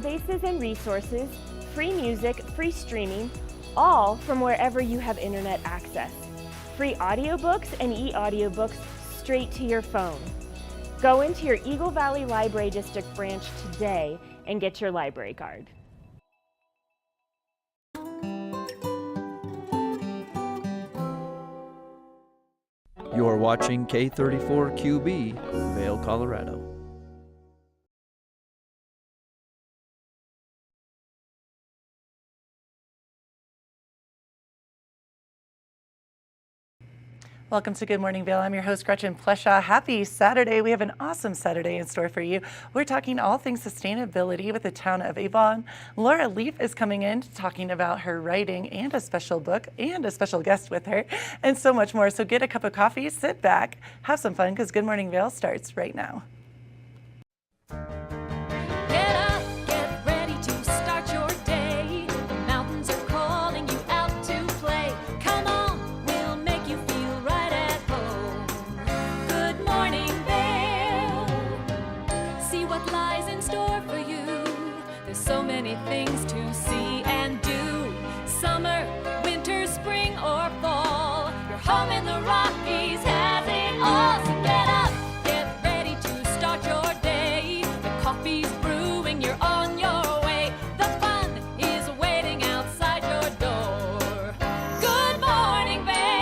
databases and resources, free music, free streaming, all from wherever you have internet access. Free audiobooks and e-audiobooks straight to your phone. Go into your Eagle Valley Library District branch today and get your library card. You're watching K34QB, Vail, Colorado. Welcome to Good Morning Vail. I'm your host, Gretchen Pleshaw. Happy Saturday. We have an awesome Saturday in store for you. We're talking all things sustainability with the town of Avon. Laura Leaf is coming in talking about her writing and a special book and a special guest with her and so much more. So get a cup of coffee, sit back, have some fun because Good Morning Vail starts right now. Things to see and do. Summer, winter, spring, or fall. Your home in the Rockies has it all. So get up, get ready to start your day. The coffee's brewing, you're on your way. The fun is waiting outside your door. Good morning, Vail.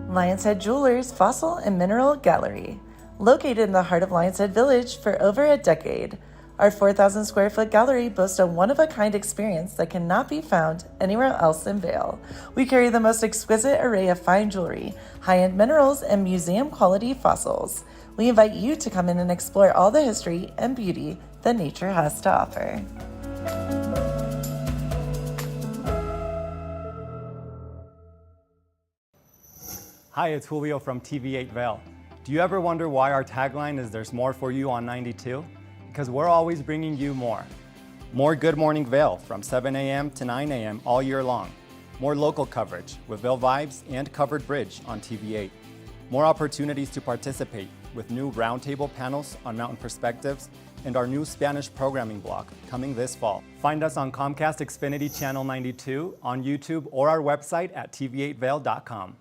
Lion's Head Jewelers Fossil and Mineral Gallery. Located in the heart of Lion's Head Village for over a decade, our 4,000 square foot gallery boasts a one-of-a-kind experience that cannot be found anywhere else in Vail. We carry the most exquisite array of fine jewelry, high-end minerals, and museum-quality fossils. We invite you to come in and explore all the history and beauty that nature has to offer. Hi, it's Julio from TV8 Vail. Do you ever wonder why our tagline is "There's more for you on 92"? Because we're always bringing you more. More Good Morning Vail from 7 a.m. to 9 a.m. all year long. More local coverage with Vail Vibes and Covered Bridge on TV8. More opportunities to participate with new roundtable panels on mountain perspectives and our new Spanish programming block coming this fall. Find us on Comcast Xfinity Channel 92, on YouTube, or our website at tv8vail.com.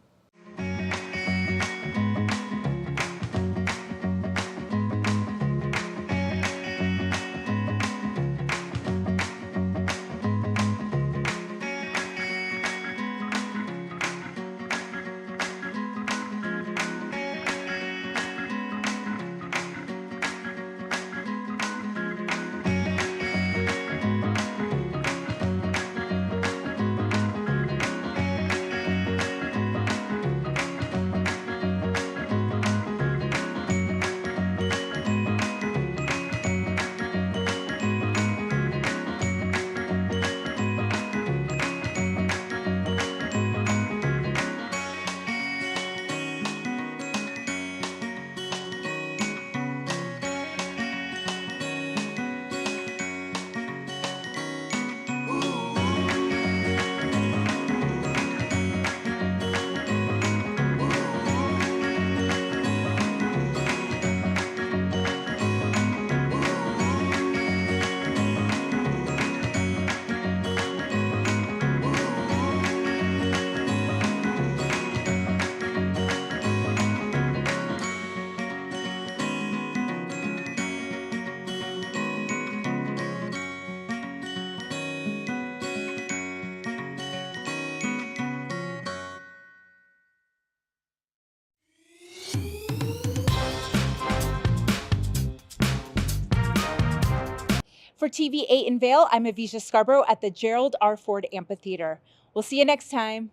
For TV8 in Vail, I'm Avisha Scarborough at the Gerald R. Ford Amphitheater. We'll see you next time.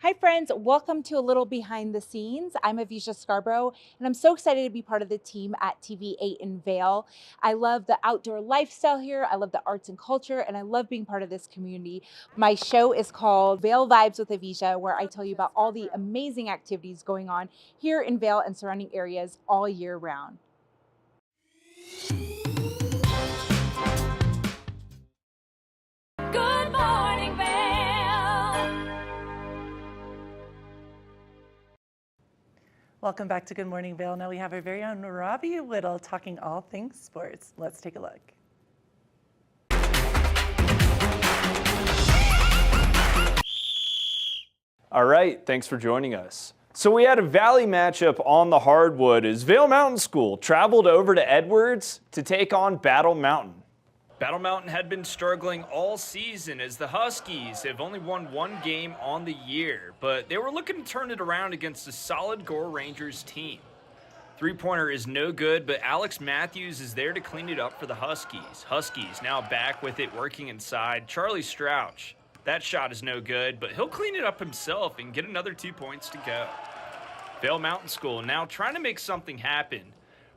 Hi friends, welcome to a little behind the scenes. I'm Avisha Scarborough, and I'm so excited to be part of the team at TV8 in Vail. I love the outdoor lifestyle here, I love the arts and culture, and I love being part of this community. My show is called Vail Vibes with Avisha, where I tell you about all the amazing activities going on here in Vail and surrounding areas all year round. Good morning, Vail. Welcome back to Good Morning Vail. Now we have our very own Robbie Whittle talking all things sports. Let's take a look. All right, thanks for joining us. So we had a Valley matchup on the hardwood as Vail Mountain School traveled over to Edwards to take on Battle Mountain. Battle Mountain had been struggling all season as the Huskies have only won one game on the year, but they were looking to turn it around against a solid Gore Rangers team. Three-pointer is no good, but Alex Matthews is there to clean it up for the Huskies. Huskies now back with it working inside. Charlie Strouch, that shot is no good, but he'll clean it up himself and get another 2 points to go. Vail Mountain School now trying to make something happen.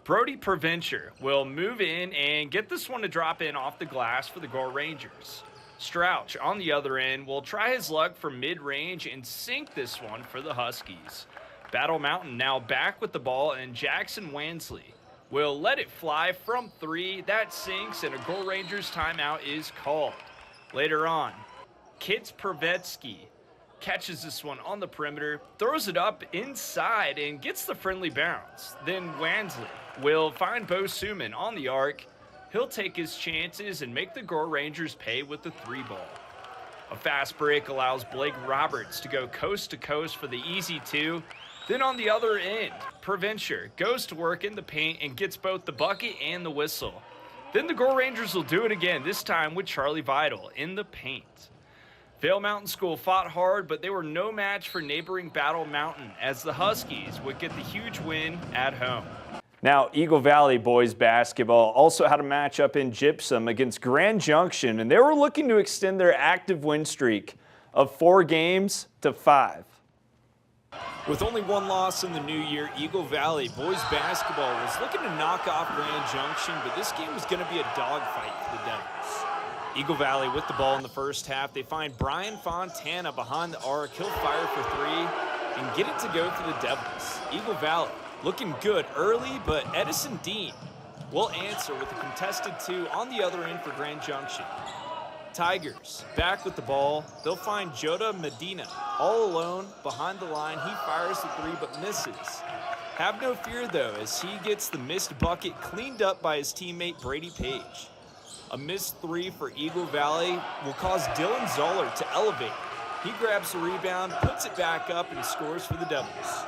Brody Provencher will move in and get this one to drop in off the glass for the Gore Rangers. Strouch on the other end will try his luck from mid-range and sink this one for the Huskies. Battle Mountain now back with the ball, and Jackson Wansley will let it fly from three. That sinks, and a Gore Rangers timeout is called. Later on, Kitz Pravetsky catches this one on the perimeter, throws it up inside, and gets the friendly bounce. Then Wansley will find Bo Suman on the arc. He'll take his chances and make the Gore Rangers pay with the three ball. A fast break allows Blake Roberts to go coast to coast for the easy two. Then on the other end, Provencher goes to work in the paint and gets both the bucket and the whistle. Then the Gore Rangers will do it again, this time with Charlie Vidal in the paint. Vail Mountain School fought hard, but they were no match for neighboring Battle Mountain as the Huskies would get the huge win at home. Now, Eagle Valley boys basketball also had a matchup in Gypsum against Grand Junction, and they were looking to extend their active win streak of 4 games to 5. With only one loss in the new year, Eagle Valley boys basketball was looking to knock off Grand Junction, but this game was going to be a dogfight for the Devils. Eagle Valley with the ball in the first half. They find Brian Fontana behind the arc. He'll fire for 3 and get it to go for the Devils. Eagle Valley looking good early, but Edison Dean will answer with a contested 2 on the other end for Grand Junction. Tigers back with the ball. They'll find Joda Medina all alone behind the line. He fires the 3 but misses. Have no fear though, as he gets the missed bucket cleaned up by his teammate Brady Page. A missed 3 for Eagle Valley will cause Dylan Zoller to elevate. He grabs the rebound, puts it back up, and scores for the Devils.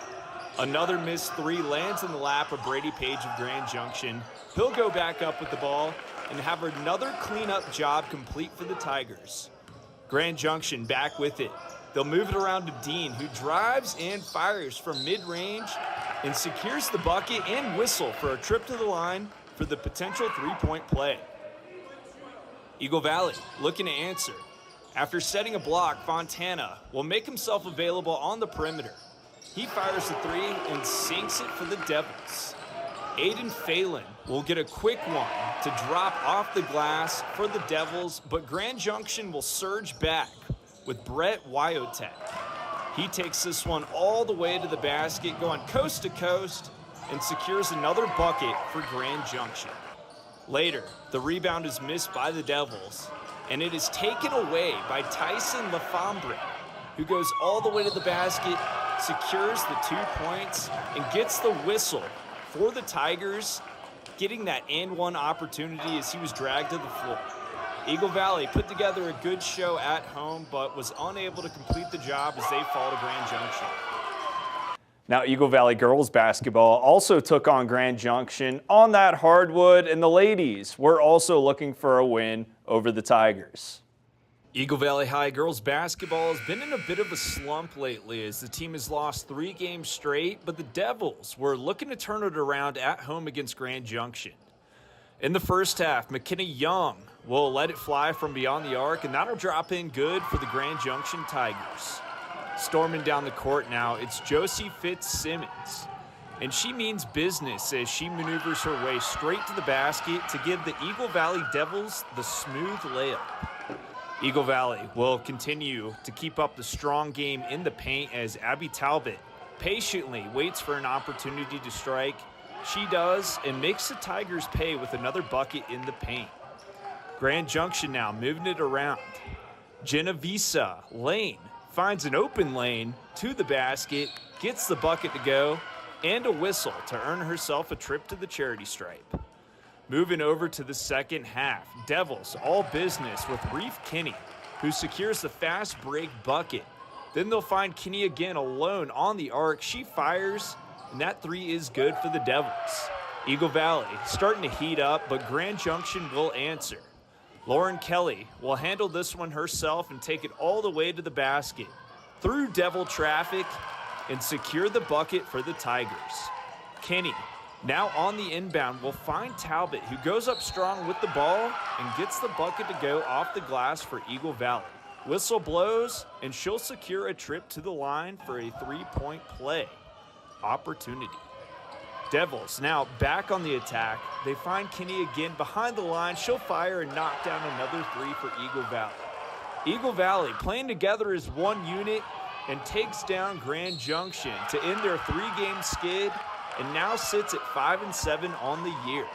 Another missed 3 lands in the lap of Brady Page of Grand Junction. He'll go back up with the ball and have another cleanup job complete for the Tigers. Grand Junction back with it. They'll move it around to Dean, who drives and fires from mid-range and secures the bucket and whistle for a trip to the line for the potential 3-point play. Eagle Valley looking to answer. After setting a block, Fontana will make himself available on the perimeter. He fires the 3 and sinks it for the Devils. Aiden Phelan will get a quick one to drop off the glass for the Devils, but Grand Junction will surge back with Brett Wyotek. He takes this one all the way to the basket, going coast to coast, and secures another bucket for Grand Junction. Later, the rebound is missed by the Devils, and it is taken away by Tyson Lafombre, who goes all the way to the basket, secures the 2 points, and gets the whistle for the Tigers, getting that and-one opportunity as he was dragged to the floor. Eagle Valley put together a good show at home, but was unable to complete the job as they fall to Grand Junction. Now, Eagle Valley girls basketball also took on Grand Junction on that hardwood, and the ladies were also looking for a win over the Tigers. Eagle Valley High girls basketball has been in a bit of a slump lately as the team has lost 3 games straight, but the Devils were looking to turn it around at home against Grand Junction. In the first half, McKenna Young will let it fly from beyond the arc, and that'll drop in good for the Grand Junction Tigers. Storming down the court now, it's Josie Fitzsimmons. And she means business as she maneuvers her way straight to the basket to give the Eagle Valley Devils the smooth layup. Eagle Valley will continue to keep up the strong game in the paint as Abby Talbot patiently waits for an opportunity to strike. She does and makes the Tigers pay with another bucket in the paint. Grand Junction now moving it around. Genovesa Lane finds an open lane to the basket, gets the bucket to go, and a whistle to earn herself a trip to the charity stripe. Moving over to the second half, Devils all business with Reef Kinney, who secures the fast break bucket. Then they'll find Kinney again alone on the arc. She fires, and that three is good for the Devils. Eagle Valley starting to heat up, but Grand Junction will answer. Lauren Kelly will handle this one herself and take it all the way to the basket, through Devil traffic, and secure the bucket for the Tigers. Kinney, now on the inbound, will find Talbot, who goes up strong with the ball and gets the bucket to go off the glass for Eagle Valley. Whistle blows, and she'll secure a trip to the line for a three-point play opportunity. Devils now back on the attack. They find Kinney again behind the line. She'll fire and knock down another three for Eagle Valley. Eagle Valley playing together as one unit and takes down Grand Junction to end their three-game skid and now sits at 5-7 on the year.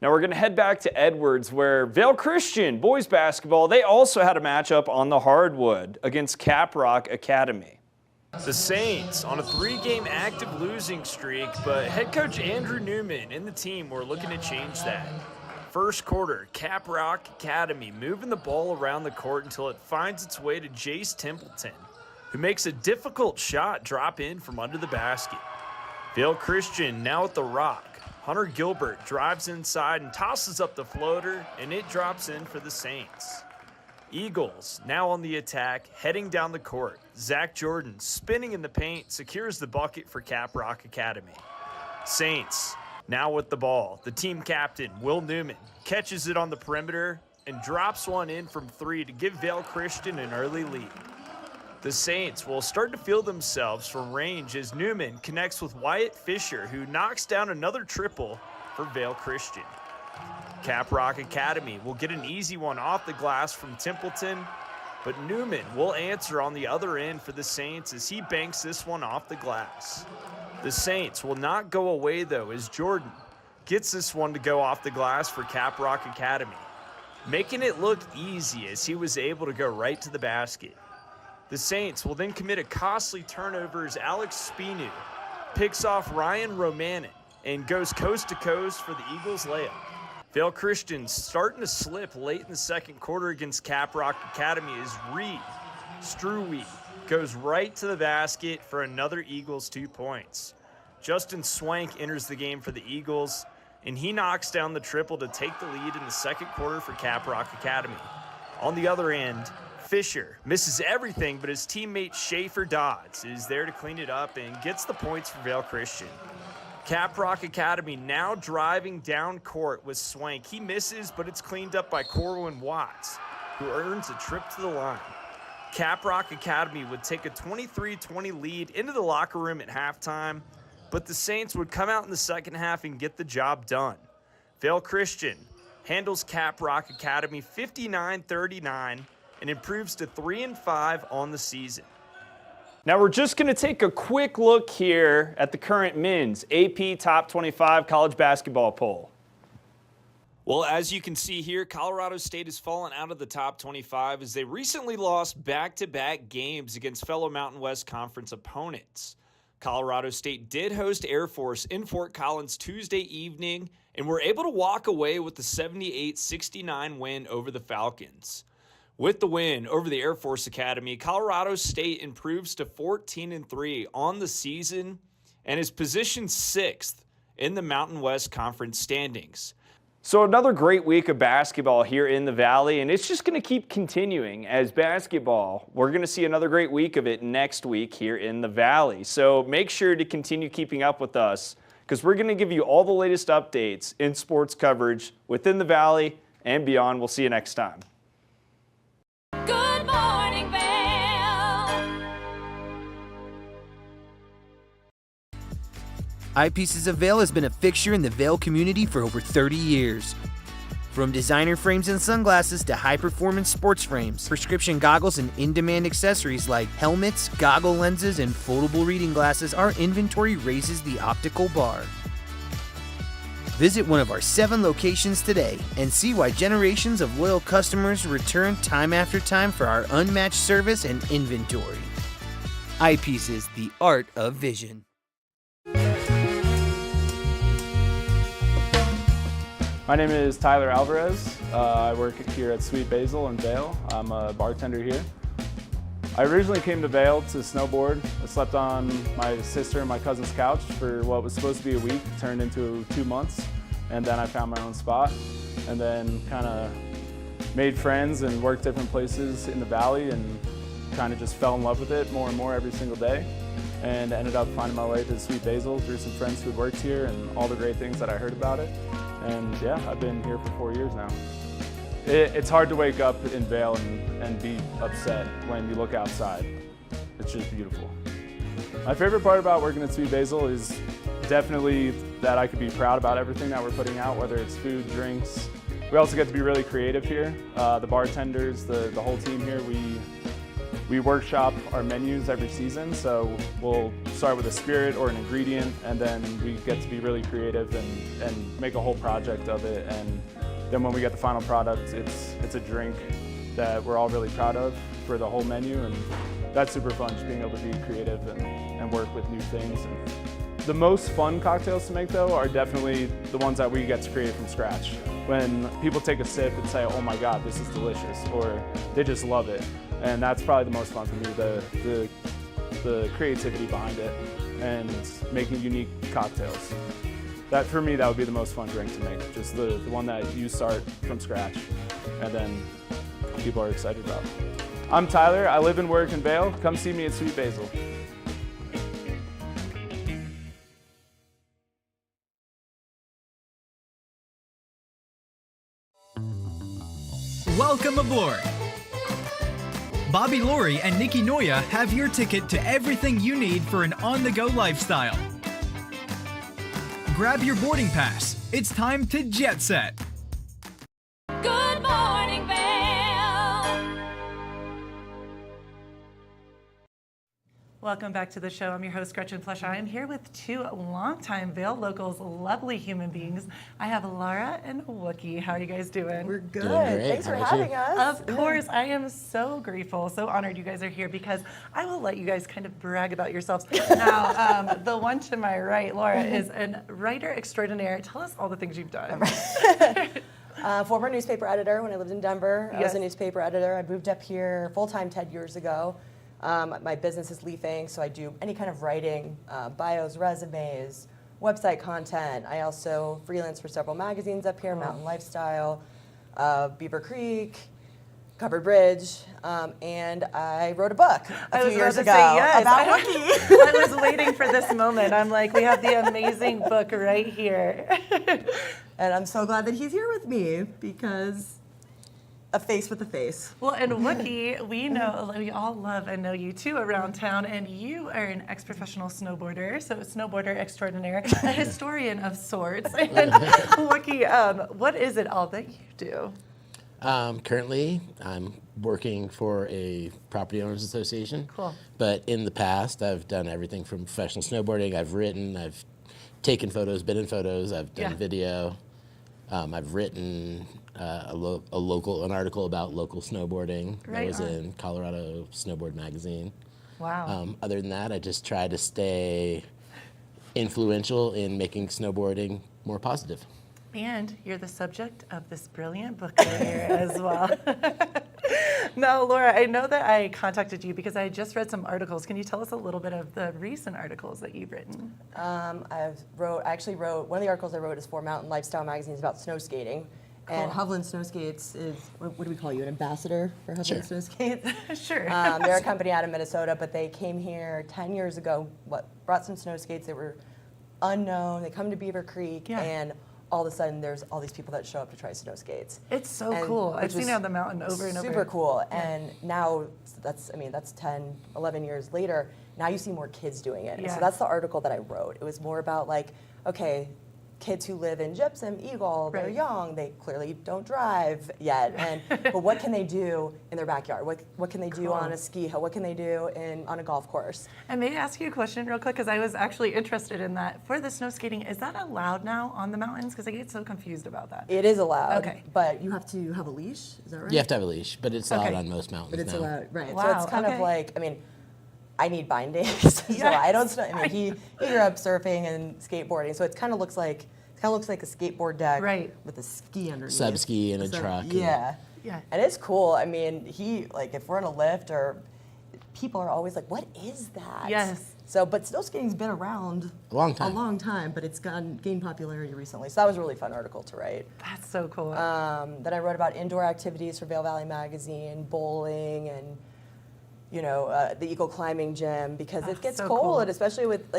Now we're going to head back to Edwards, where Vail Christian boys basketball, they also had a matchup on the hardwood against Caprock Academy. The Saints on a three-game active losing streak, but head coach Andrew Newman and the team were looking to change that. First quarter, Caprock Academy moving the ball around the court until it finds its way to Jace Templeton, who makes a difficult shot drop in from under the basket. Vail Christian now at the rock. Hunter Gilbert drives inside and tosses up the floater, and it drops in for the Saints. Eagles now on the attack, heading down the court. Zach Jordan spinning in the paint, secures the bucket for Caprock Academy. Saints now with the ball. The team captain, Will Newman, catches it on the perimeter and drops one in from three to give Vail Christian an early lead. The Saints will start to feel themselves from range as Newman connects with Wyatt Fisher, who knocks down another triple for Vail Christian. Caprock Academy will get an easy one off the glass from Templeton, but Newman will answer on the other end for the Saints as he banks this one off the glass. The Saints will not go away though as Jordan gets this one to go off the glass for Caprock Academy, making it look easy as he was able to go right to the basket. The Saints will then commit a costly turnover as Alex Spinu picks off Ryan Romanin and goes coast to coast for the Eagles layup. Vail Christian starting to slip late in the second quarter against Caprock Academy as Reed Struwe goes right to the basket for another Eagles 2 points. Justin Swank enters the game for the Eagles, and he knocks down the triple to take the lead in the second quarter for Caprock Academy. On the other end, Fisher misses everything, but his teammate Schaefer Dodds is there to clean it up and gets the points for Vail Christian. Caprock Academy now driving down court with Swank. He misses, but it's cleaned up by Corwin Watts, who earns a trip to the line. Caprock Academy would take a 23-20 lead into the locker room at halftime, but the Saints would come out in the second half and get the job done. Vail Christian handles Caprock Academy 59-39 and improves to 3-5 on the season. Now we're just going to take a quick look here at the current men's AP Top 25 college basketball poll. Well, as you can see here, Colorado State has fallen out of the top 25 as they recently lost back-to-back games against fellow Mountain West Conference opponents. Colorado State did host Air Force in Fort Collins Tuesday evening and were able to walk away with the 78-69 win over the Falcons. With the win over the Air Force Academy, Colorado State improves to 14-3 on the season and is positioned 6th in the Mountain West Conference standings. So another great week of basketball here in the Valley, and it's just going to keep continuing as basketball. We're going to see another great week of it next week here in the Valley. So make sure to continue keeping up with us, because we're going to give you all the latest updates in sports coverage within the Valley and beyond. We'll see you next time. Good morning, Vail. Eyepieces of Vail has been a fixture in the Vail community for over 30 years. From designer frames and sunglasses to high-performance sports frames, prescription goggles, and in-demand accessories like helmets, goggle lenses, and foldable reading glasses, our inventory raises the optical bar. Visit one of our 7 locations today and see why generations of loyal customers return time after time for our unmatched service and inventory. Eyepieces, the art of vision. My name is Tyler Alvarez. I work here at Sweet Basil in Vail. I'm a bartender here. I originally came to Vail to snowboard. I slept on my sister and my cousin's couch for what was supposed to be a week, turned into 2 months, and then I found my own spot, and then kind of made friends and worked different places in the Valley and kind of just fell in love with it more and more every single day, and ended up finding my way to Sweet Basil through some friends who had worked here and all the great things that I heard about it. And yeah, I've been here for 4 years now. It's hard to wake up in Vail and be upset when you look outside. It's just beautiful. My favorite part about working at Sweet Basil is definitely that I could be proud about everything that we're putting out, whether it's food, drinks. We also get to be really creative here. The bartenders, the whole team here, we workshop our menus every season, so we'll start with a spirit or an ingredient, and then we get to be really creative and make a whole project of it. And then when we get the final product, it's a drink that we're all really proud of for the whole menu, and that's super fun, just being able to be creative and work with new things. And the most fun cocktails to make, though, are definitely the ones that we get to create from scratch. When people take a sip and say, oh my God, this is delicious, or they just love it. And that's probably the most fun for me, the creativity behind it and making unique cocktails. That, for me, that would be the most fun drink to make, just the one that you start from scratch and then people are excited about. I'm Tyler, I live and work in Vail. Come see me at Sweet Basil. Welcome aboard! Bobby Laurie and Nikki Noya have your ticket to everything you need for an on-the-go lifestyle. Grab your boarding pass. It's time to jet set. Good morning, Vail. Welcome back to the show. I'm your host, Gretchen Flesch. I am here with 2 longtime Vail locals, lovely human beings. I have Laura and Wookie. How are you guys doing? We're good. Thanks for having us. Of course. I am so grateful, so honored you guys are here, because I will let you guys kind of brag about yourselves. Now, the one to my right, Laura, is a writer extraordinaire. Tell us all the things you've done. Former newspaper editor when I lived in Denver. I was Yes. a newspaper editor. I moved up here full-time 10 years ago. My business is leafing, so I do any kind of writing, bios, resumes, website content. I also freelance for several magazines up here, Mountain Lifestyle, Beaver Creek, Covered Bridge, and I wrote a book a few years ago about Wookie. I was waiting for this moment. I'm like, we have the amazing book right here. And I'm so glad that he's here with me, because a face with a face. Well, and Wookie, we all love and know you too around town, and you are an ex-professional snowboarder, so snowboarder extraordinaire, a historian of sorts. And Wookie, what is it all that you do? Currently, I'm working for a property owners association. Cool. But in the past, I've done everything from professional snowboarding. I've written, I've taken photos, been in photos, I've done video. I've written an article about local snowboarding that was in Colorado Snowboard Magazine. Wow. Other than that, I just try to stay influential in making snowboarding more positive. And you're the subject of this brilliant book right here as well. Now, Laura, I know that I contacted you because I just read some articles. Can you tell us a little bit of the recent articles that you've written? I actually wrote, one of the articles I wrote is for Mountain Lifestyle magazines about snow skating. Cool. And Hovland Snow Skates is, what do we call you, an ambassador for Hovland Snow Skates? Sure. They're a company out of Minnesota, but they came here 10 years ago, brought some snow skates. They were unknown. They come to Beaver Creek, Yeah. and all of a sudden there's all these people that show up to try snow skates. It's so And cool. I've which seen was it on the mountain over and over. Super cool. Yeah. And now that's 10, 11 years later. Now you see more kids doing it. And Yeah. so that's the article that I wrote. It was more about like, okay, kids who live in Gypsum, Eagle, they're Right. young, they clearly don't drive yet. But what can they do in their backyard? What can they do Cool. on a ski hill? What can they do on a golf course? And may I ask you a question real quick? Because I was actually interested in that. For the snow skating, is that allowed now on the mountains? Because I get so confused about that. It is allowed, Okay. but you have to have a leash, is that right? You have to have a leash, but it's allowed Okay. on most mountains But it's now. allowed, right. So Wow, it's kind okay. of like, I mean, I need bindings, so I don't, I mean, he grew up surfing and skateboarding, so it kind of looks like a skateboard deck Right. with a ski underneath. Sub-ski and a truck and- Yeah. Yeah. And it's cool. I mean, if we're in a lift or people are always like, what is that? Yes. So, but snow skating's been around A long time. a long time, but it's gained popularity recently. So that was a really fun article to write. That's so cool. Then I wrote about indoor activities for Vail Valley Magazine, bowling, and the eco climbing gym, because it gets so cold, cool. and especially with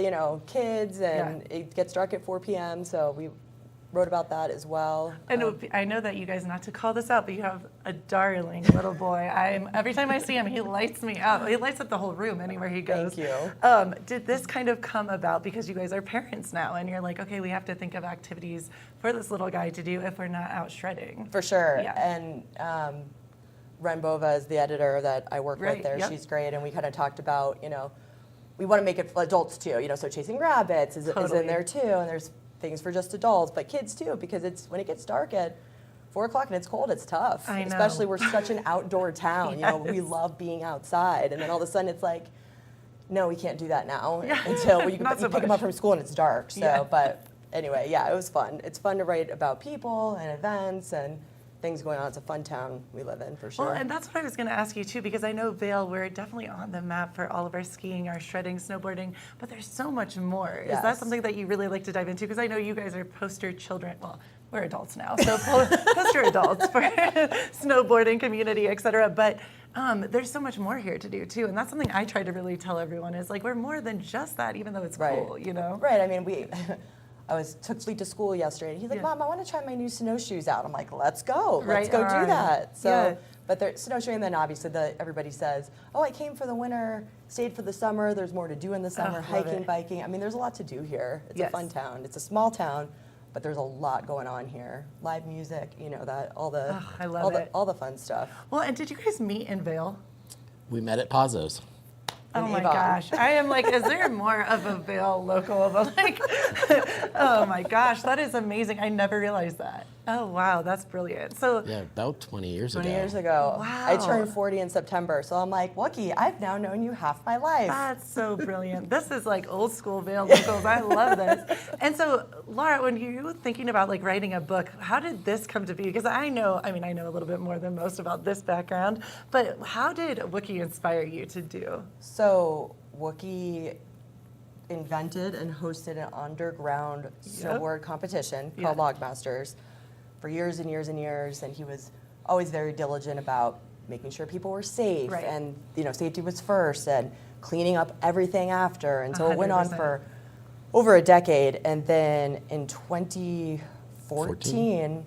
kids, and it gets dark at 4 p.m. So we wrote about that as well. And I know that you guys, not to call this out, but you have a darling little boy. Every time I see him, he lights me up. He lights up the whole room anywhere he goes. Thank you. Did this kind of come about because you guys are parents now, and you're like, okay, we have to think of activities for this little guy to do if we're not out shredding? For sure. Yeah. And Ren Bova is the editor that I work Right, with there. yep. She's great, and we kind of talked about, we want to make it for adults too. So chasing rabbits is Totally. in there too, and there's things for just adults, but kids too, because when it gets dark at 4 o'clock and it's cold, it's tough. I know. Especially we're such an outdoor town. We Yes. love being outside, and then all of a sudden it's like, no, we can't do that now Yeah. until you Not so pick them much. up from school and it's dark. So, Yeah. but anyway, yeah, it was fun. It's fun to write about people and events and things going on. It's a fun town we live in, for sure. Well, and that's what I was going to ask you too, because I know Vail, we're definitely on the map for all of our skiing, our shredding, snowboarding, but there's so much more. Is that Yes. something that you really like to dive into? Because I know you guys are poster children. Well, we're adults now, so poster adults for snowboarding community, et cetera. But there's so much more here to do too, and that's something I try to really tell everyone is like we're more than just that, even though it's cool, Right. I mean, I took Fleet to school yesterday, and he's like, Yeah. Mom, I want to try my new snowshoes out. I'm like, let's go. Let's Right go do on. that. So, Yeah. but they're snowshoeing, then obviously everybody says, oh, I came for the winter, stayed for the summer. There's more to do in the summer, love hiking, it. biking. I mean, there's a lot to do here. It's Yes. a fun town. It's a small town, but there's a lot going on here. Live music, all the, I love it. all the fun stuff. Well, and did you guys meet in Vail? We met at Pazzo's. Oh in my Avon. gosh. I am like, is there more of a Vail local? But like, oh my gosh, that is amazing. I never realized that. Oh wow, that's brilliant. So Yeah, about 20 years 20 ago. years ago. Wow. I turned 40 in September, so I'm like, Wookie, I've now known you half my life. that's so brilliant. This is like old school Vail locals. I love this. And so, Laura, when you were thinking about like writing a book, how did this come to be? Because I know a little bit more than most about this background, but how did Wookie inspire you to do? So Wookie invented and hosted an underground snowboard competition called Logmasters for years and years and years, and he was always very diligent about making sure people were safe, Right. and safety was first, and cleaning up everything after, and so it went on 100%. for over a decade, and then in 2014,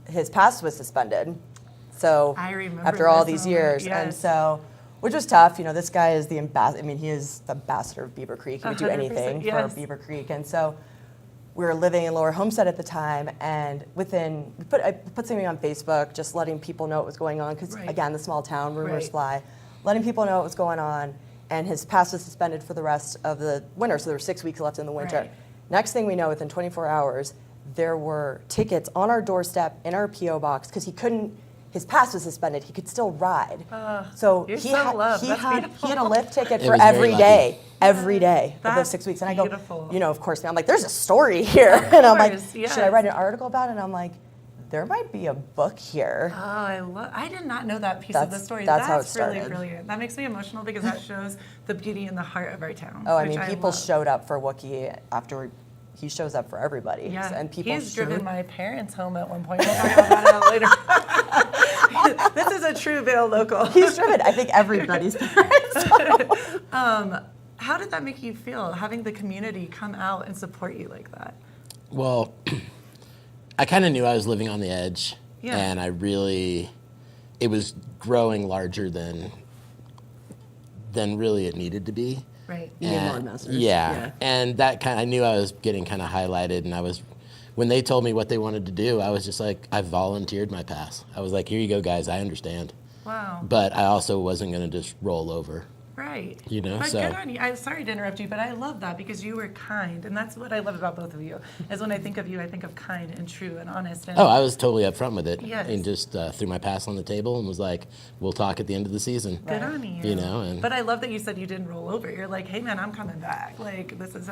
his pass was suspended. So I remember after all this these moment, years, and yes. so, which was tough. This guy is the ambassador. I mean, he is the ambassador of Beaver Creek. He would do 100%, anything yes. for Beaver Creek, and so we were living in Lower Homestead at the time, and I put something on Facebook, just letting people know what was going on, because Right. again, the small town, rumors Right. fly, letting people know what was going on, and his pass was suspended for the rest of the winter, so there were 6 weeks left in the winter. Right. Next thing we know, within 24 hours, there were tickets on our doorstep in our P.O. box, because his pass was suspended, he could still ride. So you're he so had, loved. he, That's had, beautiful. he had a lift ticket It for was very every lucky. day of those That's 6 weeks. And I beautiful. go, of course, now I'm like, there's a story here. And I'm like, course, should I yes. write an article about it? And I'm like, there might be a book here. Oh, I did not know that piece of the That's- story. that's how it really started. brilliant. That makes me emotional because that shows the beauty and the heart of our town. Oh, I which mean, people love. showed up for Wookie after he shows up for everybody. Yeah, And people he's driven showed- my parents home at one point. We'll talk about that later. This is a true Vail local. He's driven, I think, everybody's parents. How did that make you feel, having the community come out and support you like that? Well, I kind of knew I was living on the edge, Yeah. and it was growing larger than really it needed to be. Right. You need more investors. Yeah, and I knew I was getting kind of highlighted, and when they told me what they wanted to do, I was just like, I volunteered my pass. I was like, here you go, guys, I understand. Wow. But I also wasn't going to just roll over. Right. You know, but so. Good on you. I'm sorry to interrupt you, but I love that because you were kind, and that's what I love about both of you. Is when I think of you, I think of kind and true and honest. And I was totally upfront with it, Yes. and just threw my pass on the table and was like, "We'll talk at the end of the season." Good on you. You know, but I love that you said you didn't roll over. You're like, hey man, I'm coming back. Like this is.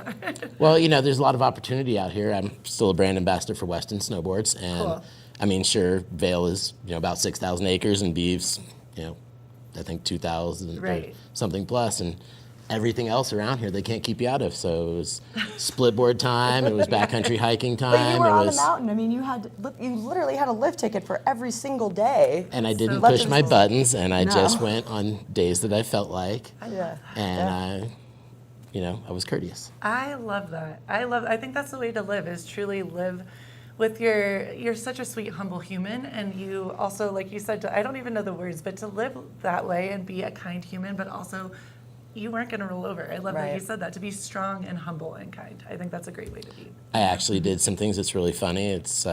Well, you know, there's a lot of opportunity out here. I'm still a brand ambassador for Weston Snowboards, and Cool. I mean, sure, Vail is about 6,000 acres, and Beeves, I think 2,000 Right. or something plus, and everything else around here they can't keep you out of. So it was split board time, it was backcountry hiking time. But you were it on was, the mountain. I mean, you literally had a lift ticket for every single day. and I didn't So- push my buttons, and I No. just went on days that I felt like, Yeah. and I was courteous. I love that. I think that's the way to live, is truly live with you're such a sweet, humble human, and you also, like you said, I don't even know the words, but to live that way and be a kind human, but also you weren't going to roll over. I love that you Right. said that, to be strong and humble and kind. I think that's a great way to be. I actually did some things that's really funny. It's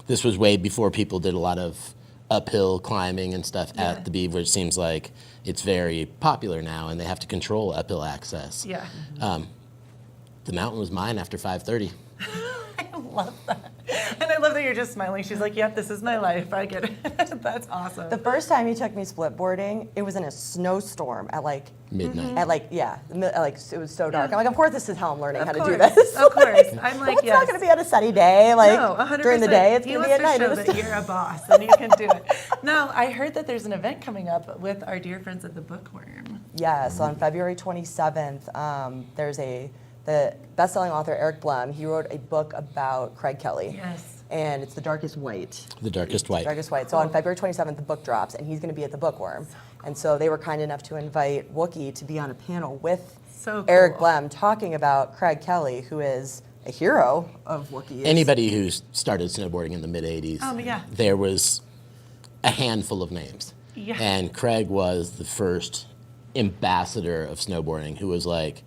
this was way before people did a lot of uphill climbing and stuff at the Beaver. It seems like it's very popular now, and they have to control uphill access. Yeah. The mountain was mine after 5:30. I love that. And I love that you're just smiling. She's like, yep, this is my life. I get it. That's awesome. The first time he took me split boarding, it was in a snowstorm at like Midnight. it was so dark. I'm like, of course this is how I'm learning Of how to course. do this. Of course. I'm like, It's yes. not going to be on a sunny day, like No, 100%. during the day. It's He going to be wants at to night. show that you're a boss and you can do it. Now, I heard that there's an event coming up with our dear friends at the Bookworm. Yeah, so on February 27th, there's the best-selling author Eric Blum. He wrote a book about Craig Kelly. Yes. And it's The Darkest White. The Darkest White. Darkest White. So on February 27th, the book drops, and he's going to be at the Bookworm. And so they were kind enough to invite Wookie to be on a panel with So Eric cool. Blum talking about Craig Kelly, who is a hero of Wookie. Anybody who started snowboarding in the mid-'80s, yeah. there was a handful of names. Yeah. And Craig was the first ambassador of snowboarding who was like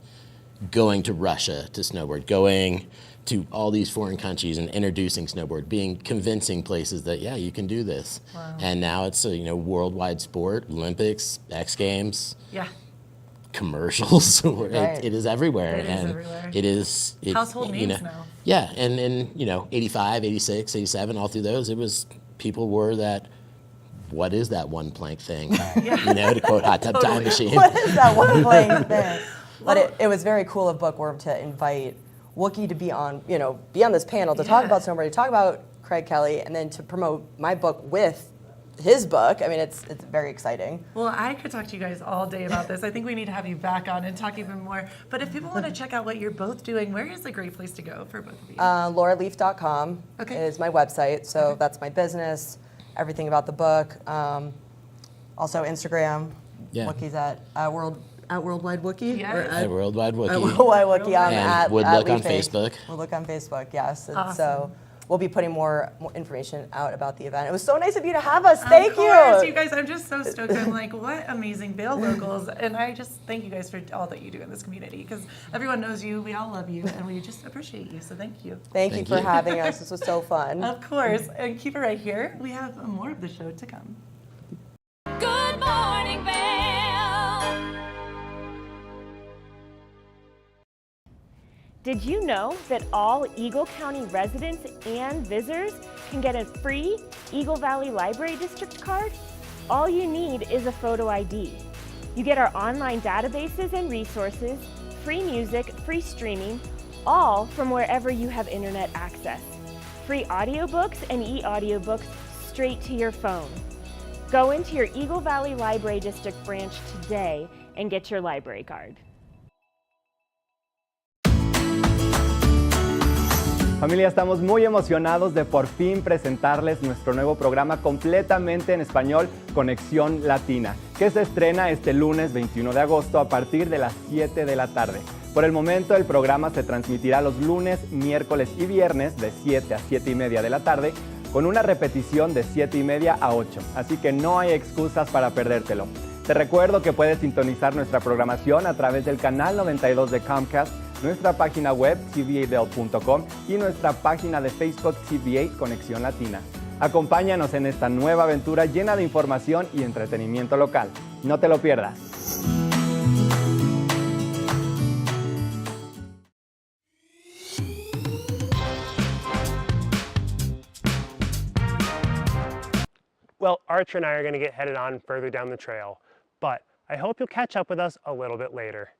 going to Russia to snowboard, going to all these foreign countries and introducing snowboard, convincing places that, yeah, you can do this. Wow. And now it's a worldwide sport, Olympics, X Games, Yeah. commercials. Right. It is everywhere. It is and everywhere. It is. Household names now. Yeah, and 85, 86, 87, all through those, it was, people were that, what is that one plank thing? To quote Hot Tub Time Machine. What is that one playing thing? But it was very cool of Bookworm to invite Wookie to be on this panel to talk about snowboarding, talk about Craig Kelly, and then to promote my book with his book. I mean, it's very exciting. Well, I could talk to you guys all day about this. I think we need to have you back on and talk even more. But if people want to check out what you're both doing, where is a great place to go for both of you? LauraLeaf.com is my website, so that's my business, everything about the book. Also Instagram. Yeah. Wookie's at Worldwide Wookie. Yes. Or At Worldwide Wookie. At Worldwide Wookie. I'm And at Woodlook on Leafing. Facebook. Woodlook on Facebook, yes. And Awesome. so we'll be putting more information out about the event. It was so nice of you to have us. Of Thank course, you. you guys. I'm just so stoked. I'm like, what amazing Vail locals. And I just thank you guys for all that you do in this community, because everyone knows you, we all love you, and we just appreciate you. So thank you. Thank you Thank for you. having us. This was so fun. Of course. And keep it right here. We have more of the show to come. Good morning, Vail. Did you know that all Eagle County residents and visitors can get a free Eagle Valley Library District card? All you need is a photo ID. You get our online databases and resources, free music, free streaming, all from wherever you have internet access. Free audiobooks and e-audiobooks straight to your phone. Go into your Eagle Valley Library District branch today and get your library card. Familia, estamos muy emocionados de por fin presentarles nuestro nuevo programa completamente en español, Conexión Latina, que se estrena este lunes 21 de agosto a partir de las 7 de la tarde. Por el momento, el programa se transmitirá los lunes, miércoles y viernes de 7 a 7 y media de la tarde, con una repetición de 7 y media a 8, así que no hay excusas para perdértelo. Te recuerdo que puedes sintonizar nuestra programación a través del canal 92 de Comcast, nuestra página web tva.com y nuestra página de Facebook TVA Conexión Latina. Acompáñanos en esta nueva aventura llena de información y entretenimiento local. No te lo pierdas. Well, Archer and I are going to get headed on further down the trail, but I hope you'll catch up with us a little bit later.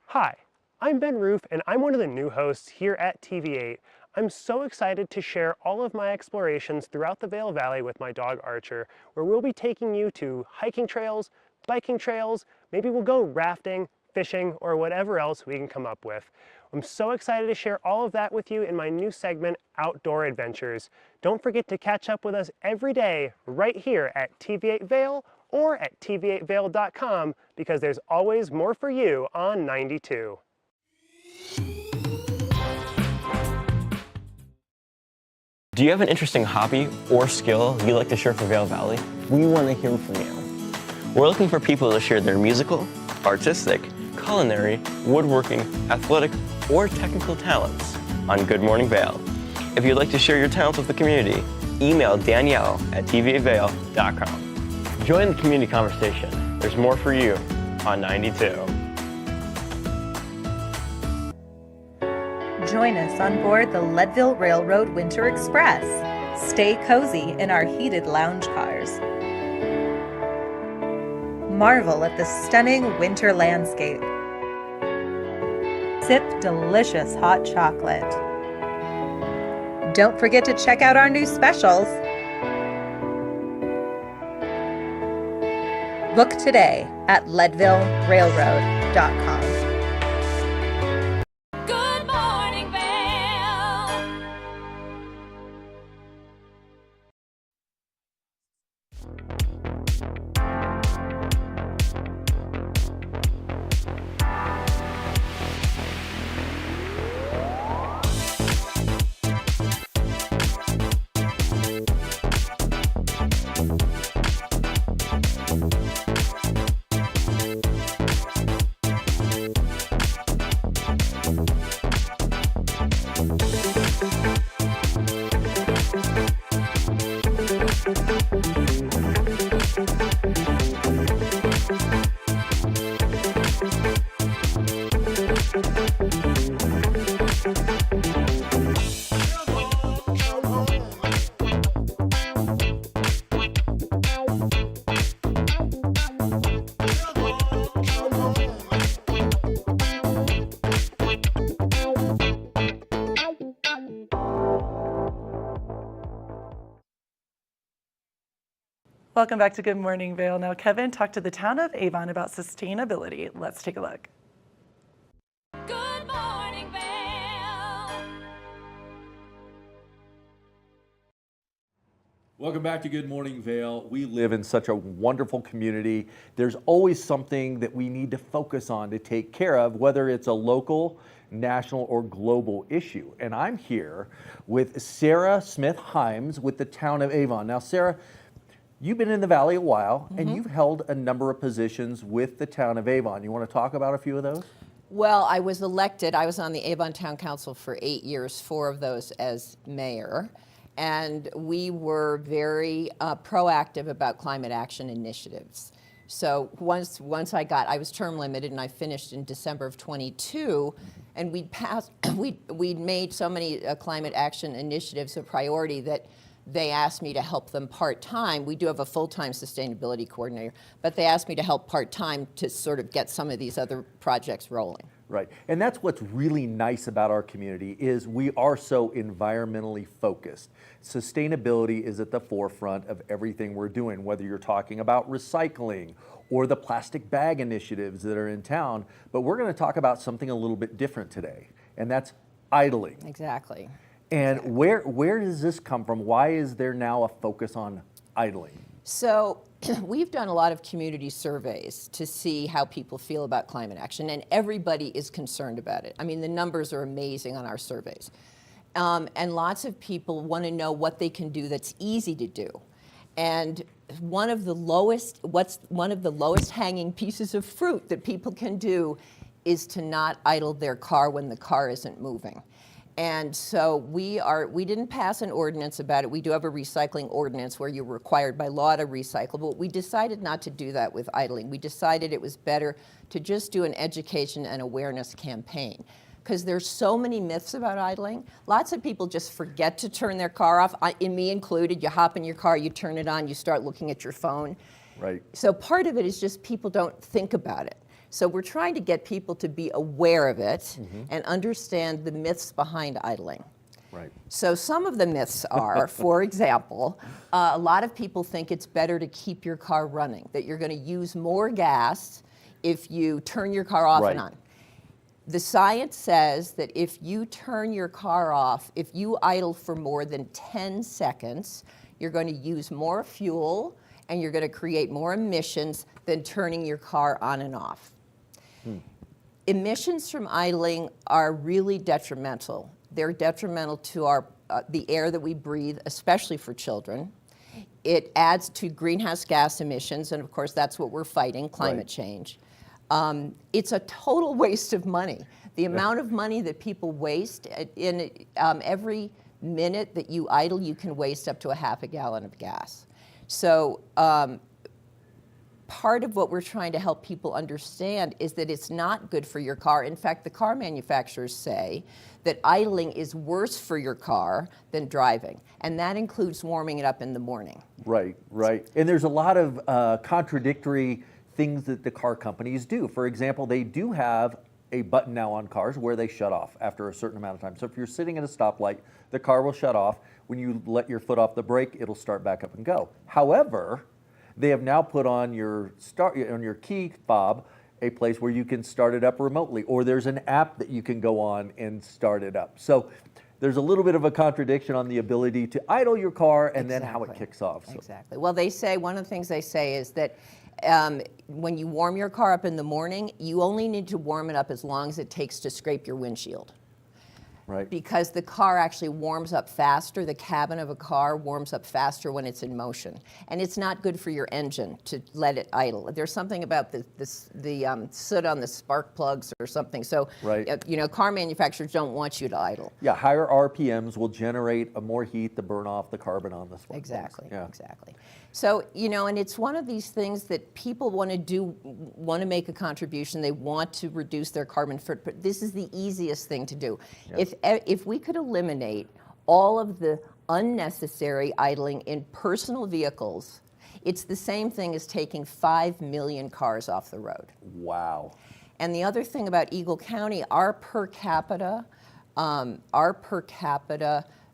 Hi, I'm Ben Roof, and I'm one of the new hosts here at TV8. I'm so excited to share all of my explorations throughout the Vail Valley with my dog Archer, where we'll be taking you to hiking trails, biking trails, maybe we'll go rafting, fishing, or whatever else we can come up with. I'm so excited to share all of that with you in my new segment, Outdoor Adventures. Don't forget to catch up with us every day right here at TV8 Vail or at tv8vail.com because there's always more for you on 92. Do you have an interesting hobby or skill you'd like to share for Vail Valley? We want to hear from you. We're looking for people to share their musical, artistic, culinary, woodworking, athletic, or technical talents on Good Morning Vail. If you'd like to share your talents with the community, email Danielle at tva.vail.com. Join the community conversation. There's more for you on 92. Join us on board the Leadville Railroad Winter Express. Stay cozy in our heated lounge cars. Marvel at the stunning winter landscape. Sip delicious hot chocolate. Don't forget to check out our new specials. Book today at leadvillerailroad.com. Good morning, Vail. Welcome back to Good Morning Vail. Now, Kevin talked to the town of Avon about sustainability. Let's take a look. Good morning, Vail. Welcome back to Good Morning Vail. We live in such a wonderful community. There's always something that we need to focus on to take care of, whether it's a local, national, or global issue. And I'm here with Sarah Smith-Himes with the town of Avon. Now, Sarah, you've been in the Valley a while, and you've held a number of positions with the town of Avon. You want to talk about a few of those? Well, I was elected. I was on the Avon Town Council for 8 years, 4 of those as mayor. And we were very proactive about climate action initiatives. So once I was term limited and I finished in December of 22, and we'd made so many climate action initiatives a priority that they asked me to help them part-time. We do have a full-time sustainability coordinator, but they asked me to help part-time to sort of get some of these other projects rolling. Right, and that's what's really nice about our community is we are so environmentally focused. Sustainability is at the forefront of everything we're doing, whether you're talking about recycling or the plastic bag initiatives that are in town, but we're going to talk about something a little bit different today, and that's idling. Exactly. And where does this come from? Why is there now a focus on idling? So we've done a lot of community surveys to see how people feel about climate action, and everybody is concerned about it. I mean, the numbers are amazing on our surveys. And lots of people want to know what they can do that's easy to do. And one of the lowest hanging pieces of fruit that people can do is to not idle their car when the car isn't moving. And so we didn't pass an ordinance about it. We do have a recycling ordinance where you're required by law to recycle, but we decided not to do that with idling. We decided it was better to just do an education and awareness campaign, because there's so many myths about idling. Lots of people just forget to turn their car off, me included. You hop in your car, you turn it on, you start looking at your phone. Right. So part of it is just people don't think about it. So we're trying to get people to be aware of it and understand the myths behind idling. Right. So some of the myths are, for example, a lot of people think it's better to keep your car running, that you're going to use more gas if you turn your car off and on. The science says that if you turn your car off, if you idle for more than 10 seconds, you're going to use more fuel and you're going to create more emissions than turning your car on and off. Emissions from idling are really detrimental. They're detrimental to the air that we breathe, especially for children. It adds to greenhouse gas emissions, and of course that's what we're fighting, climate change. It's a total waste of money. The amount of money that people waste in every minute that you idle, you can waste up to a half a gallon of gas. So part of what we're trying to help people understand is that it's not good for your car. In fact, the car manufacturers say that idling is worse for your car than driving, and that includes warming it up in the morning. Right, right. And there's a lot of contradictory things that the car companies do. For example, they do have a button now on cars where they shut off after a certain amount of time. So if you're sitting at a stoplight, the car will shut off. When you let your foot off the brake, it'll start back up and go. However, they have now put on your key fob a place where you can start it up remotely, or there's an app that you can go on and start it up. So there's a little bit of a contradiction on the ability to idle your car and then how it kicks off. So. Exactly. Well, they say, one of the things they say is that when you warm your car up in the morning, you only need to warm it up as long as it takes to scrape your windshield. Right. Because the car actually warms up faster, the cabin of a car warms up faster when it's in motion. And it's not good for your engine to let it idle. There's something about the soot on the spark plugs or something. So, car manufacturers don't want you to idle. Yeah, higher RPMs will generate more heat to burn off the carbon on the spark plugs. Exactly. So, and it's one of these things that people want to make a contribution. They want to reduce their carbon footprint. This is the easiest thing to do. Yeah. If we could eliminate all of the unnecessary idling in personal vehicles, it's the same thing as taking 5 million cars off the road. Wow. And the other thing about Eagle County, our per capita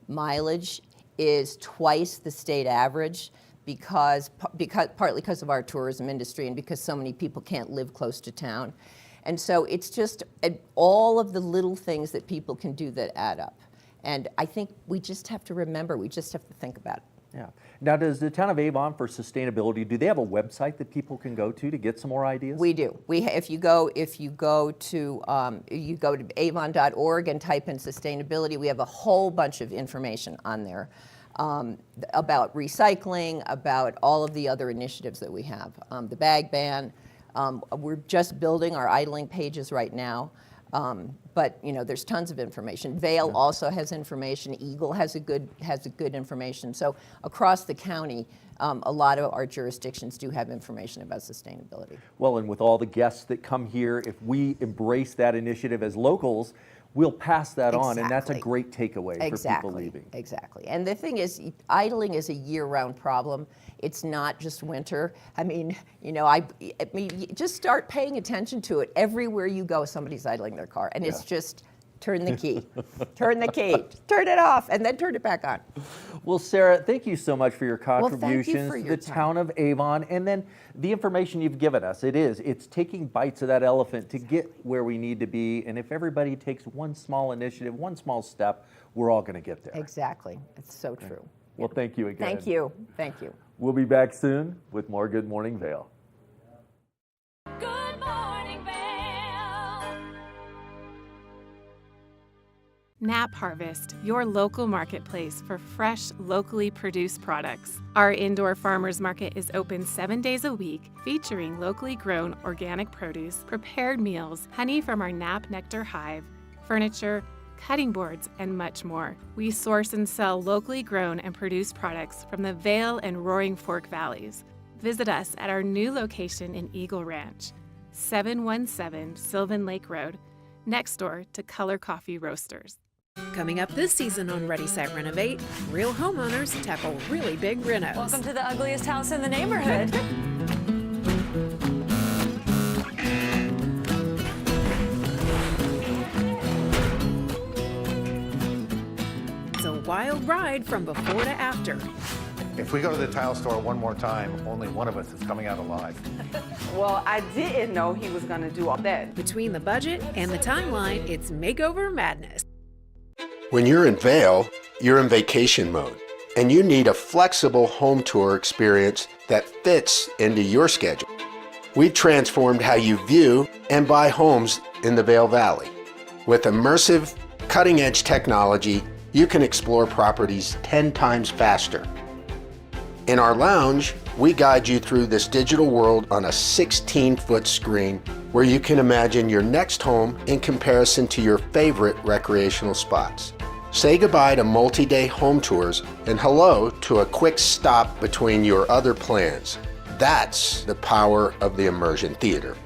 mileage is twice the state average. Partly because of our tourism industry and because so many people can't live close to town. And so it's just all of the little things that people can do that add up. And I think we just have to remember, we just have to think about it. Yeah. Now, does the town of Avon for sustainability, do they have a website that people can go to get some more ideas? We do. If you go to avon.org and type in sustainability, we have a whole bunch of information on there. About recycling, about all of the other initiatives that we have. The bag ban, we're just building our idling pages right now, but there's tons of information. Vail also has information. Eagle has a good information. So across the county, a lot of our jurisdictions do have information about sustainability. Well, and with all the guests that come here, if we embrace that initiative as locals, we'll pass that on, and that's a great takeaway for people leaving. Exactly. And the thing is, idling is a year-round problem. It's not just winter. I mean, just start paying attention to it. Everywhere you go, somebody's idling their car, and it's just turn the key. Turn the key. Turn it off and then turn it back on. Well, Sarah, thank you so much for your Well, thank you contributions for to your the town of Avon and then the information you've given us. It's taking bites of that elephant to get where we need to be. And if everybody takes one small initiative, one small step, we're all going to get there. Exactly. It's so true. Well, thank you again. Thank you. Thank you. We'll be back soon with more Good Morning Vail. Good morning, Vail. Nap Harvest, your local marketplace for fresh, locally produced products. Our indoor farmers market is open 7 days a week, featuring locally grown organic produce, prepared meals, honey from our Nap Nectar hive, furniture, cutting boards, and much more. We source and sell locally grown and produced products from the Vail and Roaring Fork Valleys. Visit us at our new location in Eagle Ranch, 717 Sylvan Lake Road, next door to Color Coffee Roasters. Coming up this season on Ready, Set, Renovate, real homeowners tackle really big renos. Welcome to the ugliest house in the neighborhood. It's a wild ride from before to after. If we go to the tile store one more time, only one of us is coming out alive. Well, I didn't know he was going to do all that. Between the budget and the timeline, it's makeover madness. When you're in Vail, you're in vacation mode, and you need a flexible home tour experience that fits into your schedule. We've transformed how you view and buy homes in the Vail Valley. With immersive, cutting-edge technology, you can explore properties 10 times faster. In our lounge, we guide you through this digital world on a 16-foot screen where you can imagine your next home in comparison to your favorite recreational spots. Say goodbye to multi-day home tours and hello to a quick stop between your other plans. That's the power of the Immersion Theater.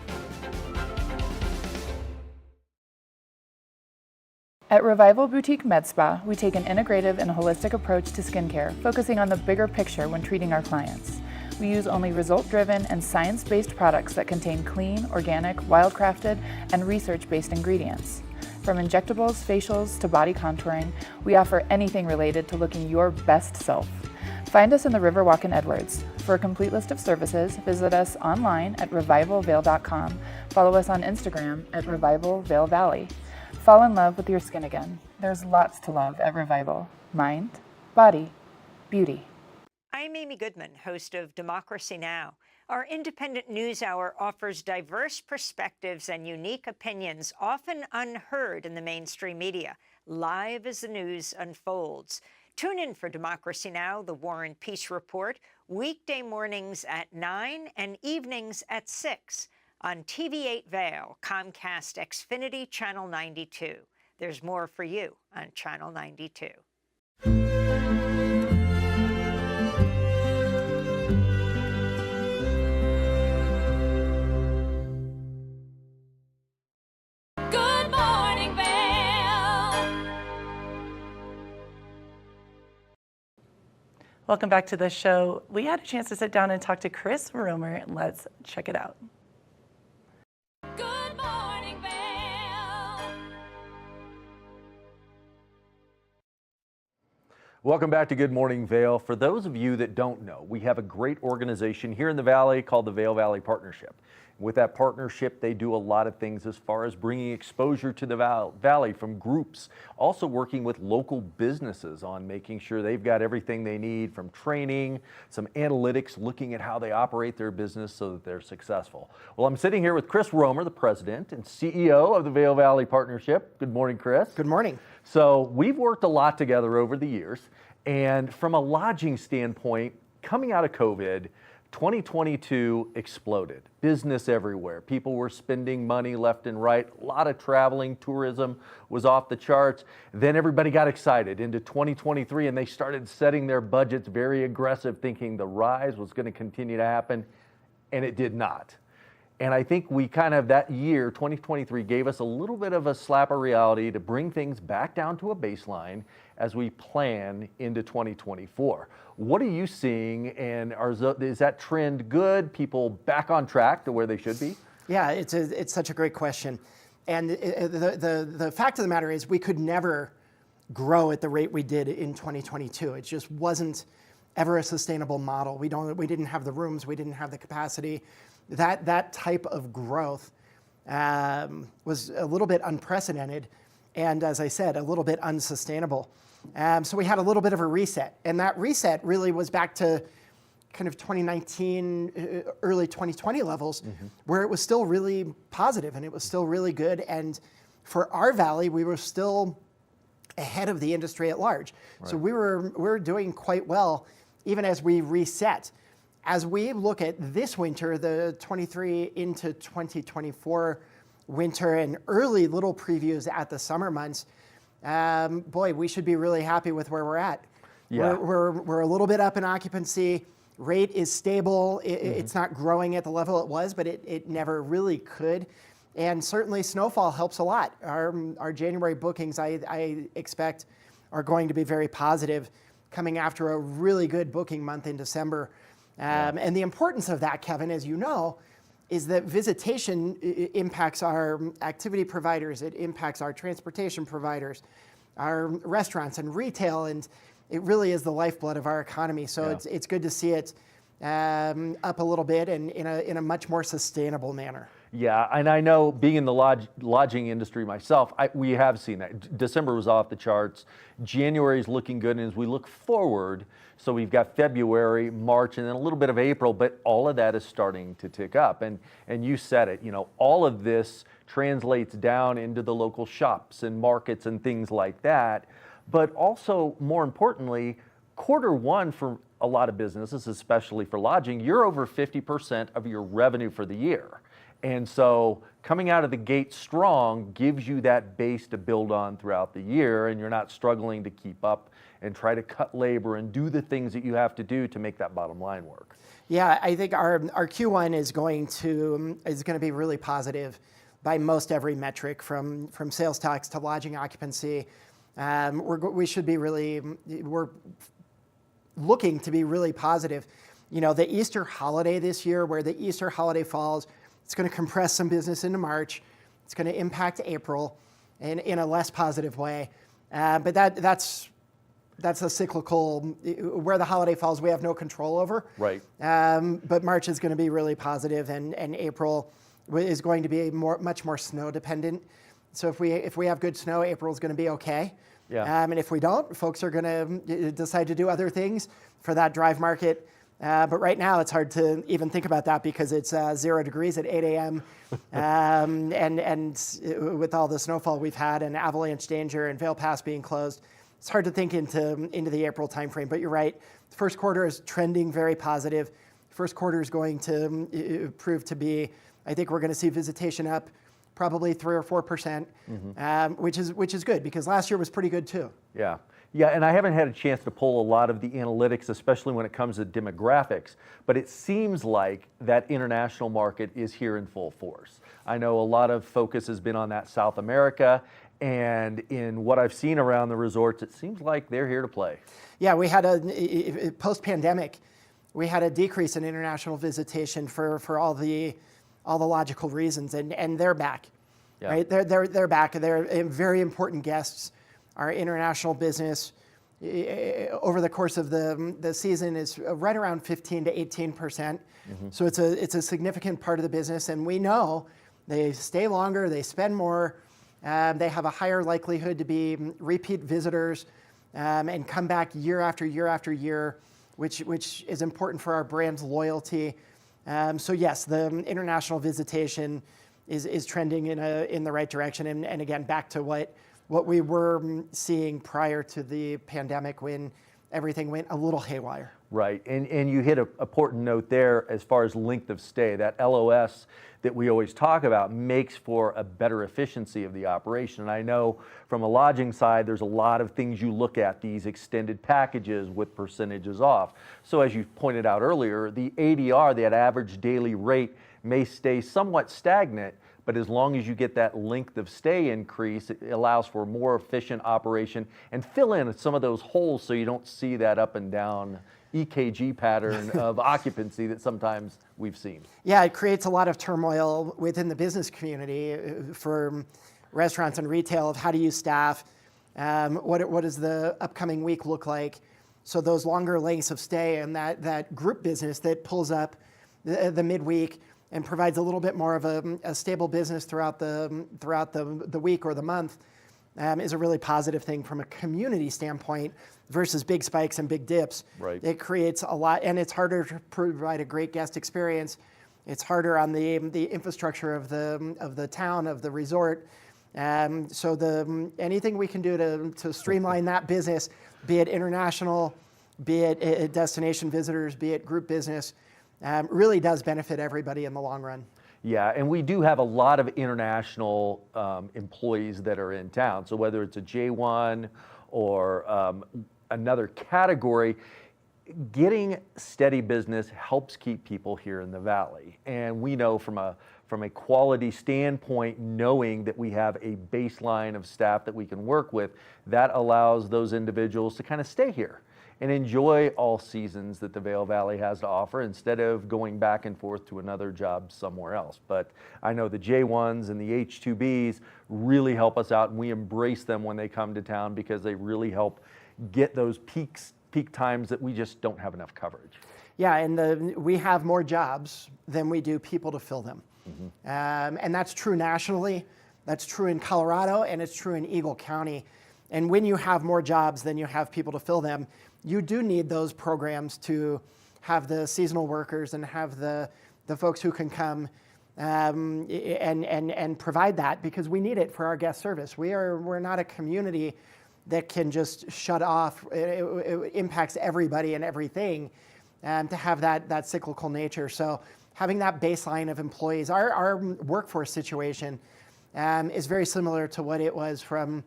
At Revival Boutique Med Spa, we take an integrative and holistic approach to skincare, focusing on the bigger picture when treating our clients. We use only result-driven and science-based products that contain clean, organic, wildcrafted, and research-based ingredients. From injectables, facials, to body contouring, we offer anything related to looking your best self. Find us in the Riverwalk in Edwards. For a complete list of services, visit us online at revivalvail.com. Follow us on Instagram at Revival Vail Valley. Fall in love with your skin again. There's lots to love at Revival. Mind, body, beauty. I'm Amy Goodman, host of Democracy Now! Our independent news hour offers diverse perspectives and unique opinions, often unheard in the mainstream media, live as the news unfolds. Tune in for Democracy Now!, the War and Peace Report, weekday mornings at 9 and evenings at 6 on TV8 Vail, Comcast Xfinity Channel 92. There's more for you on Channel 92. Good morning, Vail. Welcome back to the show. We had a chance to sit down and talk to Chris Romer. Let's check it out. Good morning, Vail. Welcome back to Good Morning Vail. For those of you that don't know, we have a great organization here in the Valley called the Vail Valley Partnership. With that partnership, they do a lot of things as far as bringing exposure to the Valley from groups, also working with local businesses on making sure they've got everything they need, from training, some analytics, looking at how they operate their business so that they're successful. Well, I'm sitting here with Chris Romer, the president and CEO of the Vail Valley Partnership. Good morning, Chris. Good morning. So we've worked a lot together over the years, and from a lodging standpoint, coming out of COVID, 2022 exploded. Business everywhere. People were spending money left and right. A lot of traveling, tourism was off the charts. Then everybody got excited into 2023 and they started setting their budgets very aggressive, thinking the rise was going to continue to happen, and it did not. And I think we kind of, that year, 2023, gave us a little bit of a slap of reality to bring things back down to a baseline as we plan into 2024. What are you seeing, and is that trend good? People back on track to where they should be? Yeah, it's such a great question. And the fact of the matter is we could never grow at the rate we did in 2022. It just wasn't ever a sustainable model. We didn't have the rooms, we didn't have the capacity. That type of growth was a little bit unprecedented, and as I said, a little bit unsustainable. So we had a little bit of a reset, and that reset really was back to kind of 2019, early 2020 levels, where it was still really positive and it was still really good. And for our valley, we were still ahead of the industry at large. Right. So we were doing quite well, even as we reset. As we look at this winter, the 23 into 2024 winter, and early little previews at the summer months, boy, we should be really happy with where we're at. Yeah. We're a little bit up in occupancy. Rate is stable. It's not growing at the level it was, but it never really could. And certainly snowfall helps a lot. Our January bookings, I expect, are going to be very positive, coming after a really good booking month in December. And the importance of that, Kevin, as you know, is that visitation impacts our activity providers. It impacts our transportation providers, our restaurants and retail, and it really is the lifeblood of our economy. So it's good to see it up a little bit and in a much more sustainable manner. Yeah, and I know being in the lodging industry myself, we have seen that. December was off the charts. January is looking good, and as we look forward, so we've got February, March, and then a little bit of April, but all of that is starting to tick up. And you said it, all of this translates down into the local shops and markets and things like that. But also, more importantly, quarter one for a lot of businesses, especially for lodging, you're over 50% of your revenue for the year. And so coming out of the gate strong gives you that base to build on throughout the year, and you're not struggling to keep up and try to cut labor and do the things that you have to do to make that bottom line work. Yeah, I think our Q1 is going to be really positive by most every metric, from sales tax to lodging occupancy. We're looking to be really positive. The Easter holiday this year, where the Easter holiday falls, it's going to compress some business into March. It's going to impact April in a less positive way. But that's a cyclical, where the holiday falls, we have no control over. Right. But March is going to be really positive, and April is going to be much more snow dependent. So if we have good snow, April is going to be okay. Yeah. And if we don't, folks are going to decide to do other things for that drive market. But right now, it's hard to even think about that because it's 0 degrees at 8 a.m. And with all the snowfall we've had and avalanche danger and Vail Pass being closed, it's hard to think into the April timeframe. But you're right. The first quarter is trending very positive. First quarter is going to prove to be, I think we're going to see visitation up probably 3 or 4%, which is good, because last year was pretty good too. Yeah. Yeah, and I haven't had a chance to pull a lot of the analytics, especially when it comes to demographics, but it seems like that international market is here in full force. I know a lot of focus has been on that South America, and in what I've seen around the resorts, it seems like they're here to play. Yeah, we had post-pandemic, we had a decrease in international visitation for all the logical reasons, and they're back. Yeah. Right? They're back. They're very important guests. Our international business over the course of the season is right around 15 to 18%. So it's a significant part of the business, and we know they stay longer, they spend more, they have a higher likelihood to be repeat visitors and come back year after year after year, which is important for our brand's loyalty. So yes, the international visitation is trending in the right direction, and again, back to what we were seeing prior to the pandemic, when everything went a little haywire. Right, and you hit an important note there as far as length of stay. That LOS that we always talk about makes for a better efficiency of the operation. And I know from a lodging side, there's a lot of things you look at, these extended packages with percentages off. So as you pointed out earlier, the ADR, that average daily rate, may stay somewhat stagnant, but as long as you get that length of stay increase, it allows for more efficient operation and fill in some of those holes so you don't see that up and down EKG pattern of occupancy that sometimes we've seen. Yeah, it creates a lot of turmoil within the business community for restaurants and retail of how do you staff, what does the upcoming week look like? So those longer lengths of stay and that group business that pulls up the midweek and provides a little bit more of a stable business throughout the week or the month is a really positive thing from a community standpoint versus big spikes and big dips. Right. It creates a lot, and it's harder to provide a great guest experience. It's harder on the infrastructure of the town, of the resort. So anything we can do to streamline that business, be it international, be it destination visitors, be it group business, really does benefit everybody in the long run. Yeah, and we do have a lot of international employees that are in town. So whether it's a J1 or another category, getting steady business helps keep people here in the Valley. And we know from a quality standpoint, knowing that we have a baseline of staff that we can work with, that allows those individuals to kind of stay here and enjoy all seasons that the Vail Valley has to offer instead of going back and forth to another job somewhere else. But I know the J1s and the H2Bs really help us out, and we embrace them when they come to town because they really help get those peak times that we just don't have enough coverage. Yeah, and we have more jobs than we do people to fill them. And that's true nationally, that's true in Colorado, and it's true in Eagle County. And when you have more jobs than you have people to fill them, you do need those programs to have the seasonal workers and have the folks who can come and provide that, because we need it for our guest service. We're not a community that can just shut off. It impacts everybody and everything, to have that cyclical nature. So having that baseline of employees, our workforce situation is very similar to what it was from,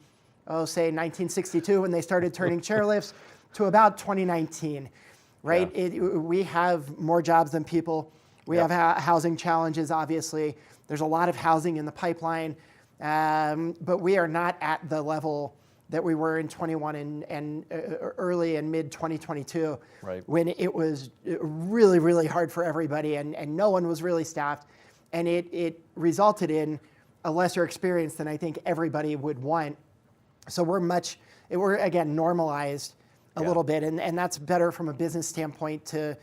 say 1962 when they started turning chairlifts to about 2019, right? Yeah. We have more jobs than people. We have housing challenges, obviously. There's a lot of housing in the pipeline, but we are not at the level that we were in 21 and early and mid 2022, right, when it was really, really hard for everybody and no one was really staffed. And it resulted in a lesser experience than I think everybody would want. So we're again normalized a little bit, and that's better from a business standpoint to,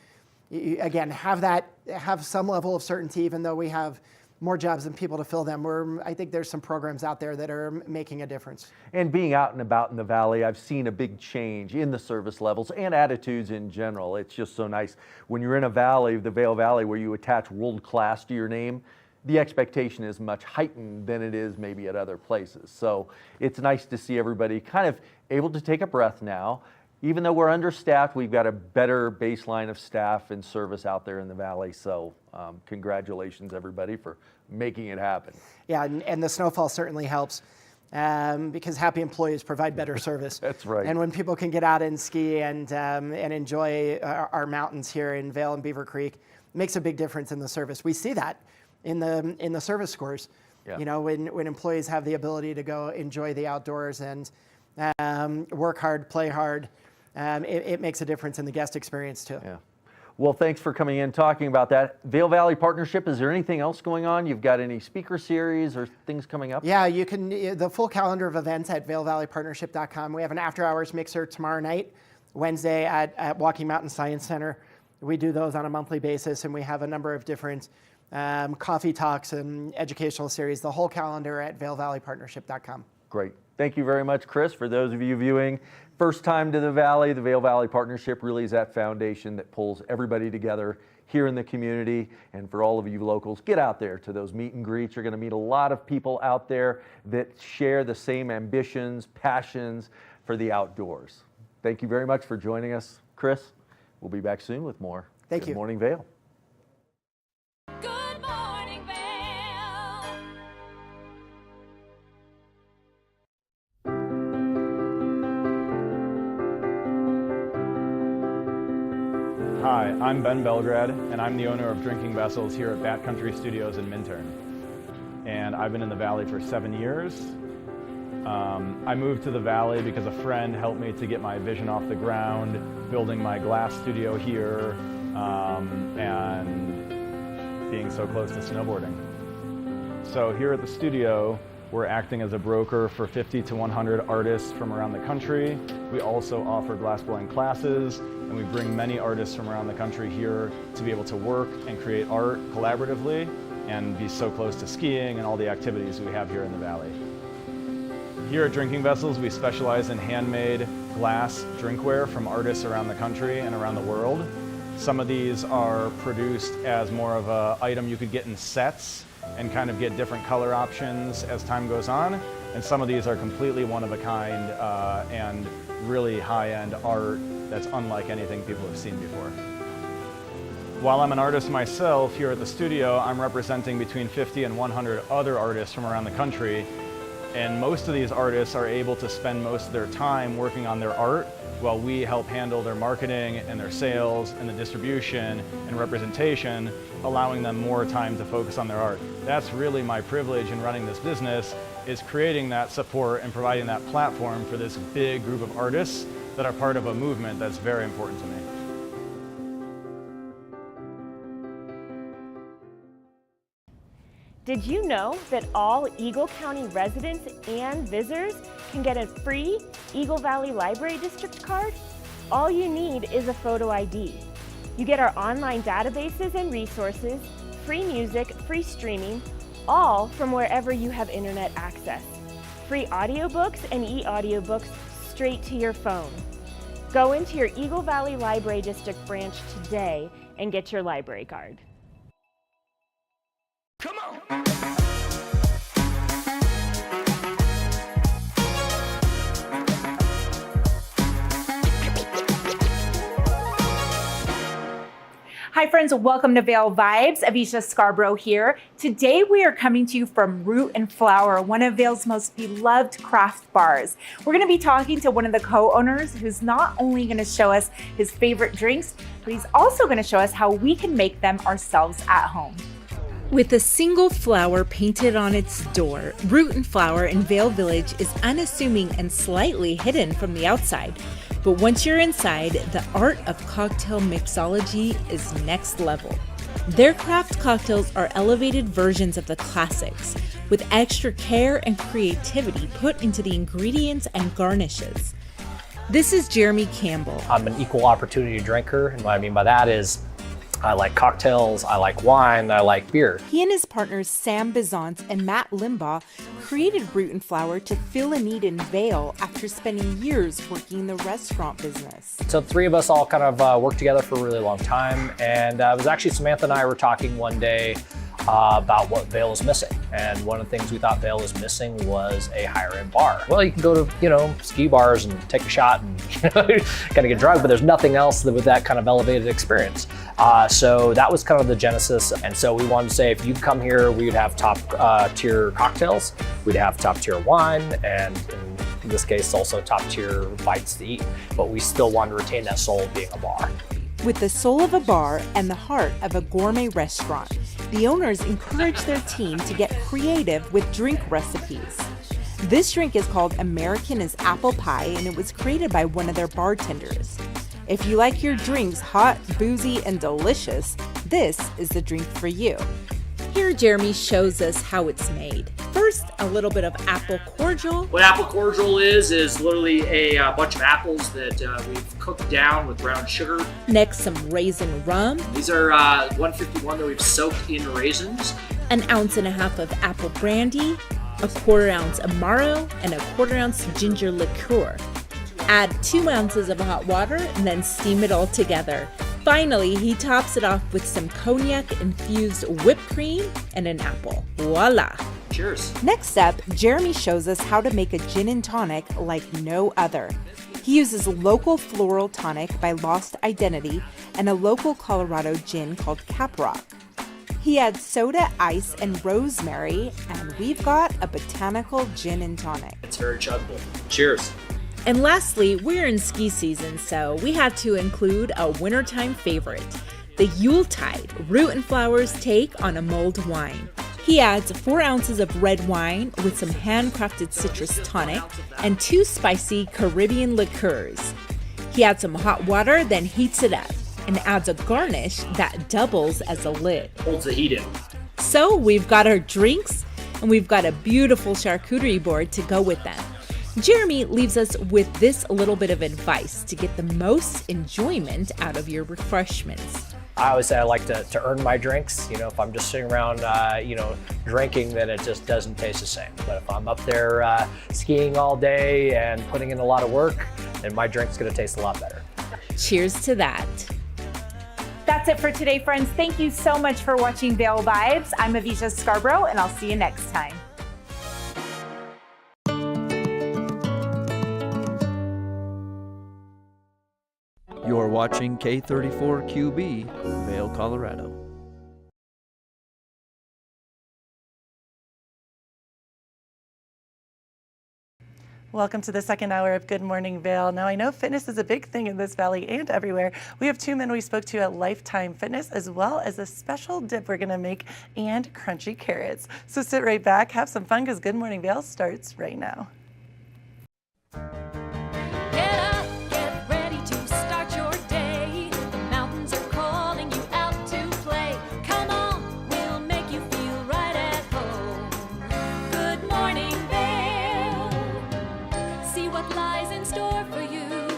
again, have some level of certainty, even though we have more jobs than people to fill them. I think there's some programs out there that are making a difference. And being out and about in the Valley, I've seen a big change in the service levels and attitudes in general. It's just so nice. When you're in a valley, the Vail Valley, where you attach world class to your name, the expectation is much heightened than it is maybe at other places. So it's nice to see everybody kind of able to take a breath now. Even though we're understaffed, we've got a better baseline of staff and service out there in the Valley. So congratulations, everybody, for making it happen. Yeah, and the snowfall certainly helps, because happy employees provide better service. That's right. And when people can get out and ski and enjoy our mountains here in Vail and Beaver Creek, it makes a big difference in the service. We see that in the service scores. Yeah. You know, when employees have the ability to go enjoy the outdoors and work hard, play hard, it makes a difference in the guest experience too. Yeah. Well, thanks for coming in, talking about that. Vail Valley Partnership, is there anything else going on? You've got any speaker series or things coming up? Yeah, you can, the full calendar of events at vailvalleypartnership.com. We have an after-hours mixer tomorrow night, Wednesday at Walking Mountain Science Center. We do those on a monthly basis, and we have a number of different coffee talks and educational series. The whole calendar at vailvalleypartnership.com. Great. Thank you very much, Chris. For those of you viewing, first time to the Valley, the Vail Valley Partnership really is that foundation that pulls everybody together here in the community. And for all of you locals, get out there to those meet and greets. You're going to meet a lot of people out there that share the same ambitions, passions for the outdoors. Thank you very much for joining us, Chris. We'll be back soon with more. Thank you. Good morning, Vail. Good morning, Vail. Hi, I'm Ben Belgrad, and I'm the owner of Drinking Vessels here at Bat Country Studios in Minturn. And I've been in the Valley for 7 years. I moved to the Valley because a friend helped me to get my vision off the ground, building my glass studio here, and being so close to snowboarding. So here at the studio, we're acting as a broker for 50 to 100 artists from around the country. We also offer glassblowing classes, and we bring many artists from around the country here to be able to work and create art collaboratively and be so close to skiing and all the activities we have here in the Valley. Here at Drinking Vessels, we specialize in handmade glass drinkware from artists around the country and around the world. Some of these are produced as more of an item you could get in sets and kind of get different color options as time goes on. And some of these are completely one of a kind and really high-end art that's unlike anything people have seen before. While I'm an artist myself here at the studio, I'm representing between 50 and 100 other artists from around the country. And most of these artists are able to spend most of their time working on their art while we help handle their marketing and their sales and the distribution and representation, allowing them more time to focus on their art. That's really my privilege in running this business, is creating that support and providing that platform for this big group of artists that are part of a movement that's very important to me. Did you know that all Eagle County residents and visitors can get a free Eagle Valley Library District card? All you need is a photo ID. You get our online databases and resources, free music, free streaming, all from wherever you have internet access. Free audiobooks and e-audiobooks straight to your phone. Go into your Eagle Valley Library District branch today and get your library card. Hi friends, welcome to Vail Vibes. Avisha Scarborough here. Today we are coming to you from Root and Flower, one of Vail's most beloved craft bars. We're going to be talking to one of the co-owners who's not only going to show us his favorite drinks, but he's also going to show us how we can make them ourselves at home. With a single flower painted on its door, Root and Flower in Vail Village is unassuming and slightly hidden from the outside. But once you're inside, the art of cocktail mixology is next level. Their craft cocktails are elevated versions of the classics, with extra care and creativity put into the ingredients and garnishes. This is Jeremy Campbell. I'm an equal opportunity drinker, and what I mean by that is I like cocktails, I like wine, I like beer. He and his partners Sam Bizant and Matt Limbaugh created Root and Flower to fill a need in Vail after spending years working in the restaurant business. So the three of us all kind of worked together for a really long time, and it was actually Samantha and I were talking one day about what Vail is missing. And one of the things we thought Vail was missing was a higher end bar. Well, you can go to, ski bars and take a shot and, kind of get drunk, but there's nothing else with that kind of elevated experience. So that was kind of the genesis. And so we wanted to say, if you come here, we'd have top tier cocktails, we'd have top tier wine, and in this case, also top tier bites to eat. But we still wanted to retain that soul of being a bar. With the soul of a bar and the heart of a gourmet restaurant, the owners encourage their team to get creative with drink recipes. This drink is called American is Apple Pie, and it was created by one of their bartenders. If you like your drinks hot, boozy, and delicious, this is the drink for you. Here Jeremy shows us how it's made. First, a little bit of apple cordial. What apple cordial is literally a bunch of apples that we've cooked down with brown sugar. Next, some raisin rum. These are 151 that we've soaked in raisins. An ounce and a half of apple brandy, a 1/4 ounce Amaro, and a 1/4 ounce ginger liqueur. Add 2 ounces of hot water and then steam it all together. Finally, he tops it off with some cognac-infused whipped cream and an apple. Voila! Cheers. Next up, Jeremy shows us how to make a gin and tonic like no other. He uses local floral tonic by Lost Identity and a local Colorado gin called Caprock. He adds soda, ice, and rosemary, and we've got a botanical gin and tonic. It's very chuggable. Cheers. And lastly, we're in ski season, so we had to include a wintertime favorite, the Yuletide, Root and Flower's take on a mulled wine. He adds 4 ounces of red wine with some handcrafted citrus tonic and 2 spicy Caribbean liqueurs. He adds some hot water, then heats it up and adds a garnish that doubles as a lid. Holds the heat in. So we've got our drinks and we've got a beautiful charcuterie board to go with them. Jeremy leaves us with this little bit of advice to get the most enjoyment out of your refreshments. I always say I like to earn my drinks. You know, if I'm just sitting around, drinking, then it just doesn't taste the same. But if I'm up there skiing all day and putting in a lot of work, then my drink's gonna taste a lot better. Cheers to that. That's it for today, friends. Thank you so much for watching Vail Vibes. I'm Avisha Scarborough, and I'll see you next time. You're watching K34QB, Vail, Colorado. Welcome to the second hour of Good Morning Vail. Now, I know fitness is a big thing in this valley and everywhere. We have 2 men we spoke to at Lifetime Fitness, as well as a special dip we're going to make and crunchy carrots. So sit right back, have some fun, because Good Morning Vail starts right now. Get up, get ready to start your day. The mountains are calling you out to play. Come on, we'll make you feel right at home. Good morning, Vail. See what lies in store for you.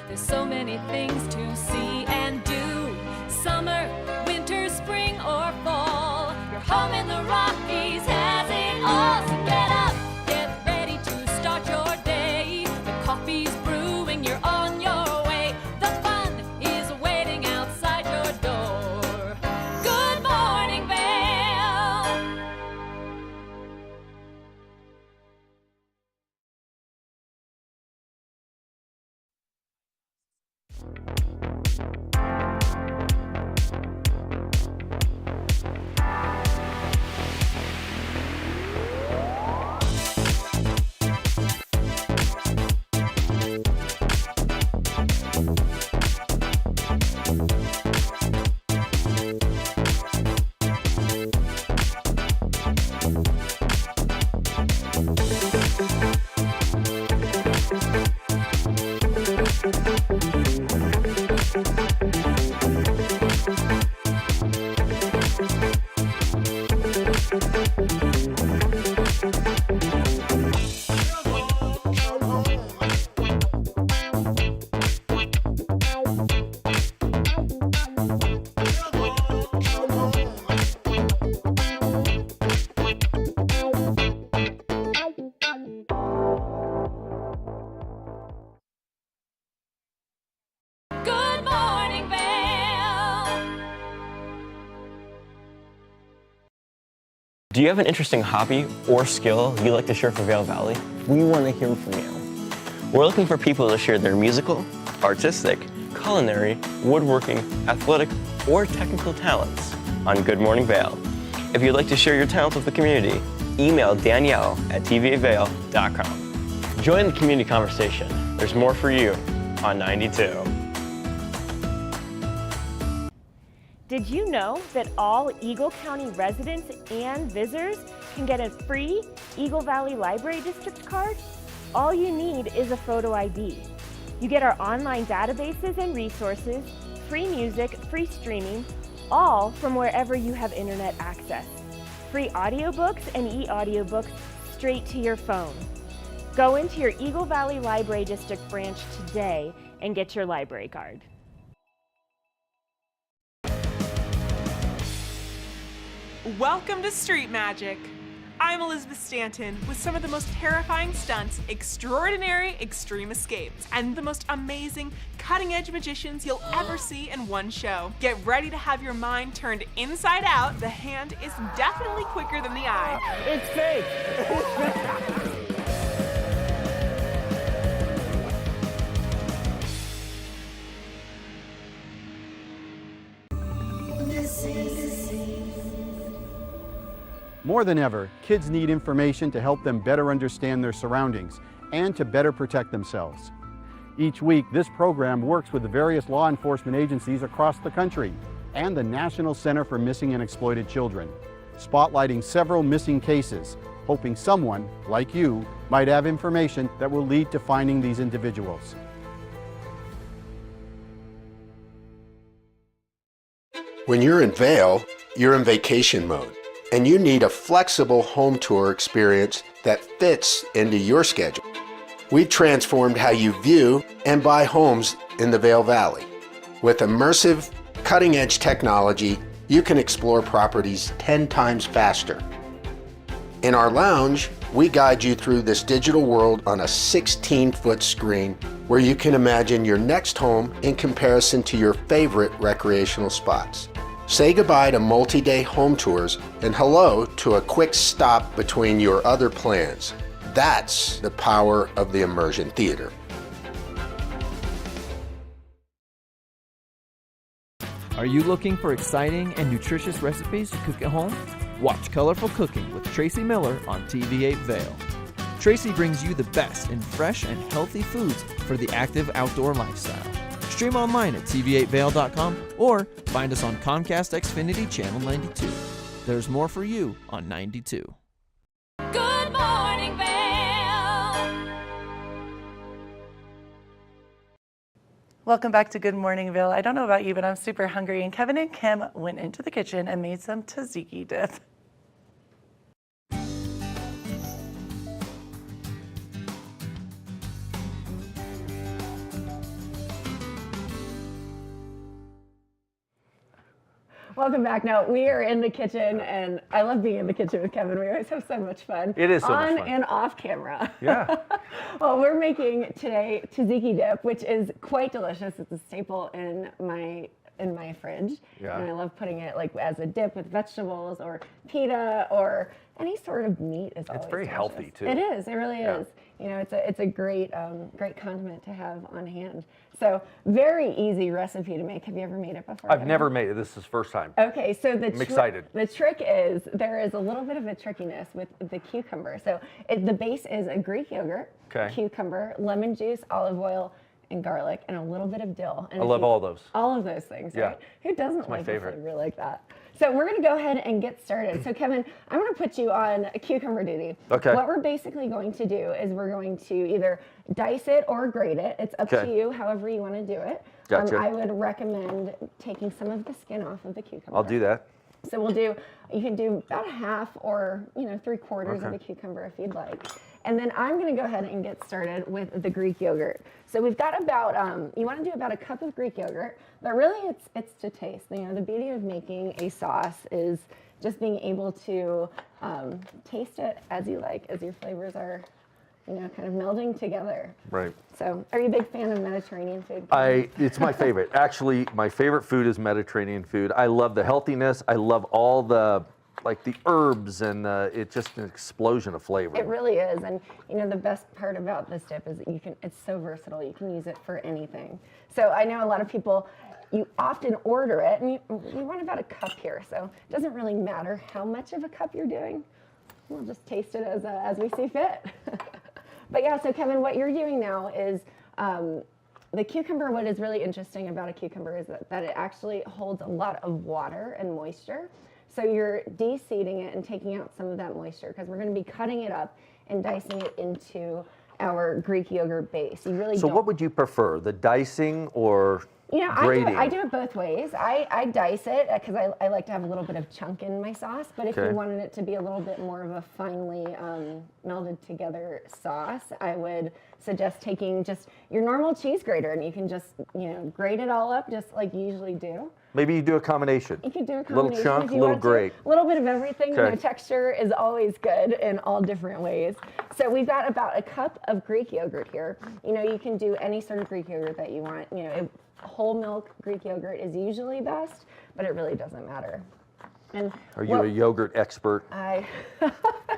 There's so many things to see and do. Summer, winter, spring, or fall. Your home in the Rockies has it all. So get up, get ready to start your day. The coffee's brewing, you're on your way. The fun is waiting outside your door. Good morning, Vail. Good morning, Vail. Do you have an interesting hobby or skill you'd like to share for Vail Valley? We want to hear from you. We're looking for people to share their musical, artistic, culinary, woodworking, athletic, or technical talents on Good Morning Vail. If you'd like to share your talents with the community, email Danielle at tvavail.com. Join the community conversation. There's more for you on 92. Did you know that all Eagle County residents and visitors can get a free Eagle Valley Library District card? All you need is a photo ID. You get our online databases and resources, free music, free streaming, all from wherever you have internet access. Free audiobooks and e-audiobooks straight to your phone. Go into your Eagle Valley Library District branch today and get your library card. Welcome to Street Magic. I'm Elizabeth Stanton with some of the most terrifying stunts, extraordinary extreme escapes, and the most amazing cutting-edge magicians you'll ever see in one show. Get ready to have your mind turned inside out. The hand is definitely quicker than the eye. It's fake. More than ever, kids need information to help them better understand their surroundings and to better protect themselves. Each week, this program works with the various law enforcement agencies across the country and the National Center for Missing and Exploited Children. spotlighting several missing cases, hoping someone, like you, might have information that will lead to finding these individuals. When you're in Vail, you're in vacation mode, and you need a flexible home tour experience that fits into your schedule. We've transformed how you view and buy homes in the Vail Valley. With immersive, cutting-edge technology, you can explore properties 10 times faster. In our lounge, we guide you through this digital world on a 16-foot screen where you can imagine your next home in comparison to your favorite recreational spots. Say goodbye to multi-day home tours and hello to a quick stop between your other plans. That's the power of the Immersion Theater. Are you looking for exciting and nutritious recipes to cook at home? Watch Colorful Cooking with Tracy Miller on TV8 Vail. Tracy brings you the best in fresh and healthy foods for the active outdoor lifestyle. Stream online at tv8vail.com or find us on Comcast Xfinity Channel 92. There's more for you on 92. Good morning, Vail. Welcome back to Good Morning Vail. I don't know about you, but I'm super hungry, and Kevin and Kim went into the kitchen and made some tzatziki dip. Welcome back. Now, we are in the kitchen, and I love being in the kitchen with Kevin. We always have so much fun. It is so much on fun. and off camera. Yeah. Well, we're making today tzatziki dip, which is quite delicious. It's a staple in my fridge. Yeah. And I love putting it like as a dip with vegetables or pita or any sort of meat is always It's very delicious. healthy too. It is. It really Yeah. is. You know, it's a great great condiment to have on hand. So very easy recipe to make. Have you ever made it before? I've never made it. This is first time. Okay, so I'm excited. The trick is there is a little bit of a trickiness with the cucumber. So the base is a Greek yogurt, Okay. cucumber, lemon juice, olive oil, and garlic, and a little bit of dill. And I love all those. All of those things, Yeah. right? Who doesn't It's my like favorite. a flavor like that? So we're gonna go ahead and get started. So Kevin, I'm gonna put you on cucumber duty. Okay. What we're basically going to do is we're going to either dice it or grate it. It's up to Okay. you, however you wanna do it. Gotcha. I would recommend taking some of the skin off of the cucumber. I'll do that. So you can do about a half or 3/4 of Okay. a cucumber if you'd like. And then I'm gonna go ahead and get started with the Greek yogurt. So we've got about, you wanna do about a cup of Greek yogurt, but really it's to taste. You know, the beauty of making a sauce is just being able to taste it as you like, as your flavors are, kind of melding together. Right. So are you a big fan of Mediterranean food? It's my favorite. Actually, my favorite food is Mediterranean food. I love the healthiness. I love all the herbs, and it's just an explosion of flavor. It really is, and the best part about this dip is that it's so versatile. You can use it for anything. So I know a lot of people, you often order it, and you want about a cup here, so it doesn't really matter how much of a cup you're doing. We'll just taste it as we see fit. But yeah, so Kevin, what you're doing now is the cucumber. What is really interesting about a cucumber is that it actually holds a lot of water and moisture. So you're de-seeding it and taking out some of that moisture because we're going to be cutting it up and dicing it into our Greek yogurt base. You really So don't. what would you prefer, the dicing or grating? I do it both ways. I dice it because I like to have a little bit of chunk in my sauce, but if Okay. you wanted it to be a little bit more of a finely melded together sauce, I would suggest taking just your normal cheese grater and you can just, grate it all up just like you usually do. Maybe you do a combination. You could do a Little combination. chunk, if you little want to. grate. A little bit of everything. Okay. Texture is always good in all different ways. So we've got about a cup of Greek yogurt here. You can do any sort of Greek yogurt that you want. Whole milk Greek yogurt is usually best, but it really doesn't matter. And Are you a yogurt expert?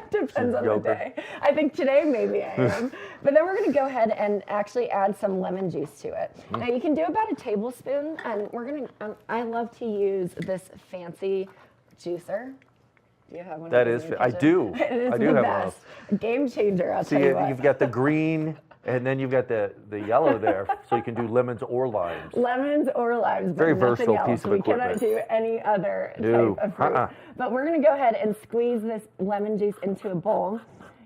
Depends on the day. I think today maybe I am. But then we're going to go ahead and actually add some lemon juice to it. Now you can do about a tablespoon, and we're going to. I love to use this fancy juicer. Do you have one? That of is, those in your I kitchen? do. It is I do the have best. one. Game changer. I'll See, tell you what. you've got the green And then you've got the yellow there, so you can do lemons or limes. Lemons or limes, but Very nothing versatile else. piece of We cannot equipment. do any other No. type of fruit. But we're going to go ahead and squeeze this lemon juice into a bowl.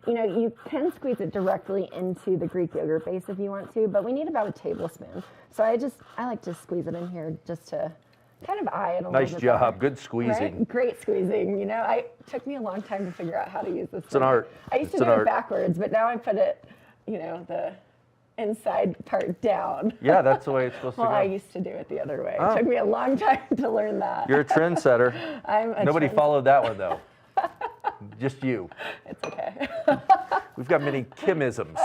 You know, you can squeeze it directly into the Greek yogurt base if you want to, but we need about a tablespoon. So I like to squeeze it in here just to kind of eye it a Nice little bit. job. better. Good squeezing. Right? Great squeezing. You know, it took me a long time to figure out how to use this. It's an art. I used It's to an do art. it backwards, but now I put it, you know, the inside part down. Yeah, that's the way it's supposed Well, to go. I used to do it the other way. Oh. It took me a long time to learn that. You're a trendsetter. I'm a Nobody followed that one, though. Just you. It's okay. We've got many Kimisms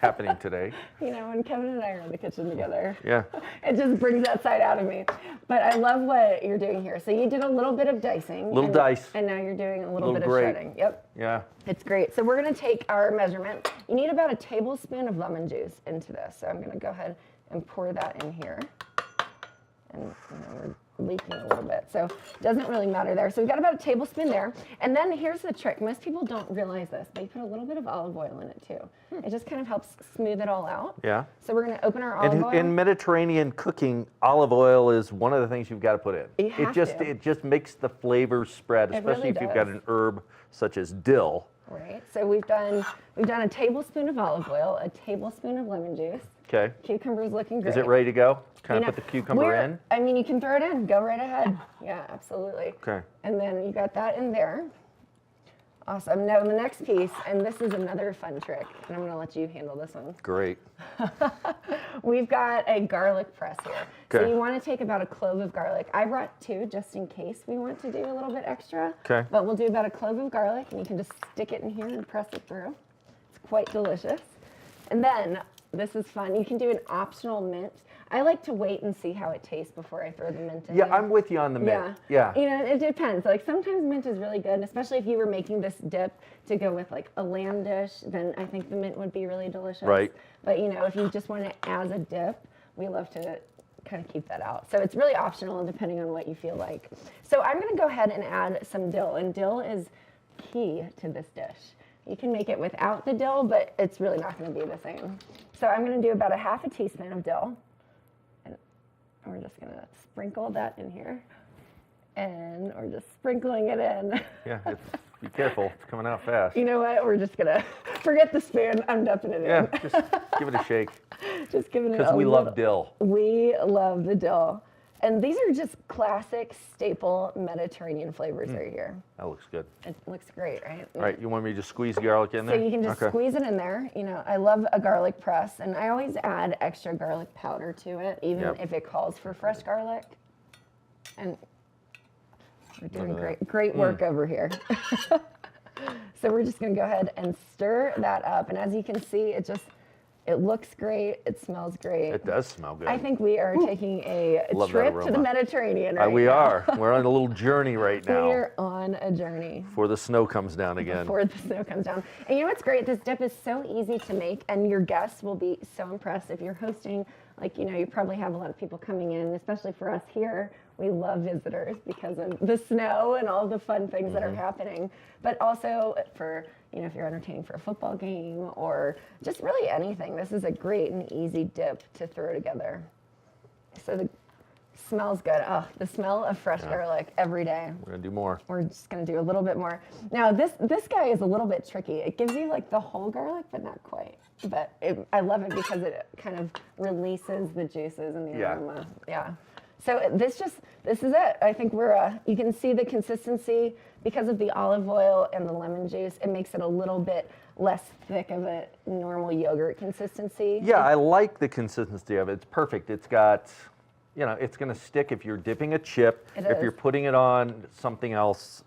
happening today. You know, when Kevin and I are in the kitchen together, Yeah. it just brings that side out of me. But I love what you're doing here. So you did a little bit of dicing. Little dice. And now you're doing a little bit of grate. shredding. Yep. Yeah. It's great. So we're going to take our measurement. You need about a tablespoon of lemon juice into this. So I'm going to go ahead and pour that in here. And you know, we're leaking a little bit. So it doesn't really matter there. So we've got about a tablespoon there. And then here's the trick. Most people don't realize this, but you put a little bit of olive oil in it too. It just kind of helps smooth it all out. Yeah. So we're going to open our olive oil. In Mediterranean cooking, olive oil is one of the things you've got to put in. You have to. It just makes the flavors spread, It especially really if you've got does. an herb such as dill. Right. So we've done a tablespoon of olive oil, a tablespoon of lemon juice. Okay. Cucumber's looking great. Is it ready to go? Can You I know, put the cucumber we're- in? I mean, you can throw it in. Go right ahead. Yeah, absolutely. Okay. And then you got that in there. Awesome. Now the next piece, and this is another fun trick, and I'm going to let you handle this one. Great. We've got a garlic press here. So Okay. you want to take about a clove of garlic. I brought 2 just in case we want to do a little bit extra. Okay. But we'll do about a clove of garlic, and you can just stick it in here and press it through. It's quite delicious. And then, this is fun, you can do an optional mint. I like to wait and see how it tastes before I throw the mint in Yeah, there. I'm with you on the mint. Yeah. You know, it depends. Like sometimes mint is really good, especially if you were making this dip to go with like a lamb dish, then I think the mint would be really delicious. Right. But you know, if you just want it as a dip, we love to kind of keep that out. So it's really optional depending on what you feel like. So I'm going to go ahead and add some dill, and dill is key to this dish. You can make it without the dill, but it's really not going to be the same. So I'm going to do about a half a teaspoon of dill. And we're just going to sprinkle that in here. And we're just sprinkling it in. Yeah, be careful. It's coming out fast. You know what? We're just going to forget the spoon. I'm dumping it Yeah, in. just give it a shake. Just giving it Because a we little. love dill. We love the dill. And these are just classic staple Mediterranean flavors right here. That looks good. It looks great, right? All right, you want me to just squeeze the garlic in So there? you can just Okay. squeeze it in there. You know, I love a garlic press, and I always add extra garlic powder to it, even Yep. if it calls for fresh garlic. And we're doing Look at that. great work over here. So we're just gonna go ahead and stir that up. And as you can see, it looks great, it smells great. It does smell good. I think we are taking a Love that trip to the aroma. Mediterranean right We now. are. We're on a little journey right now We're on a journey. before the snow comes down again. Before the snow comes down. And you know what's great? This dip is so easy to make, and your guests will be so impressed. If you're hosting, like, you know, you probably have a lot of people coming in, especially for us here. We love visitors because of the snow and all the fun things that are happening. But also for, you know, if you're entertaining for a football game or just really anything, this is a great and easy dip to throw together. So the smells good. Oh, the smell of fresh garlic every day. We're going to do more. We're just going to do a little bit more. Now, this guy is a little bit tricky. It gives you like the whole garlic, but not quite. But I love it because it kind of releases the juices and the aroma. Yeah. So this is it. I think you can see the consistency because of the olive oil and the lemon juice. It makes it a little bit less thick of a normal yogurt consistency. Yeah, I like the consistency of it. It's perfect. It's got, you know, it's going to stick if you're dipping a chip. It if is. you're putting it on something else,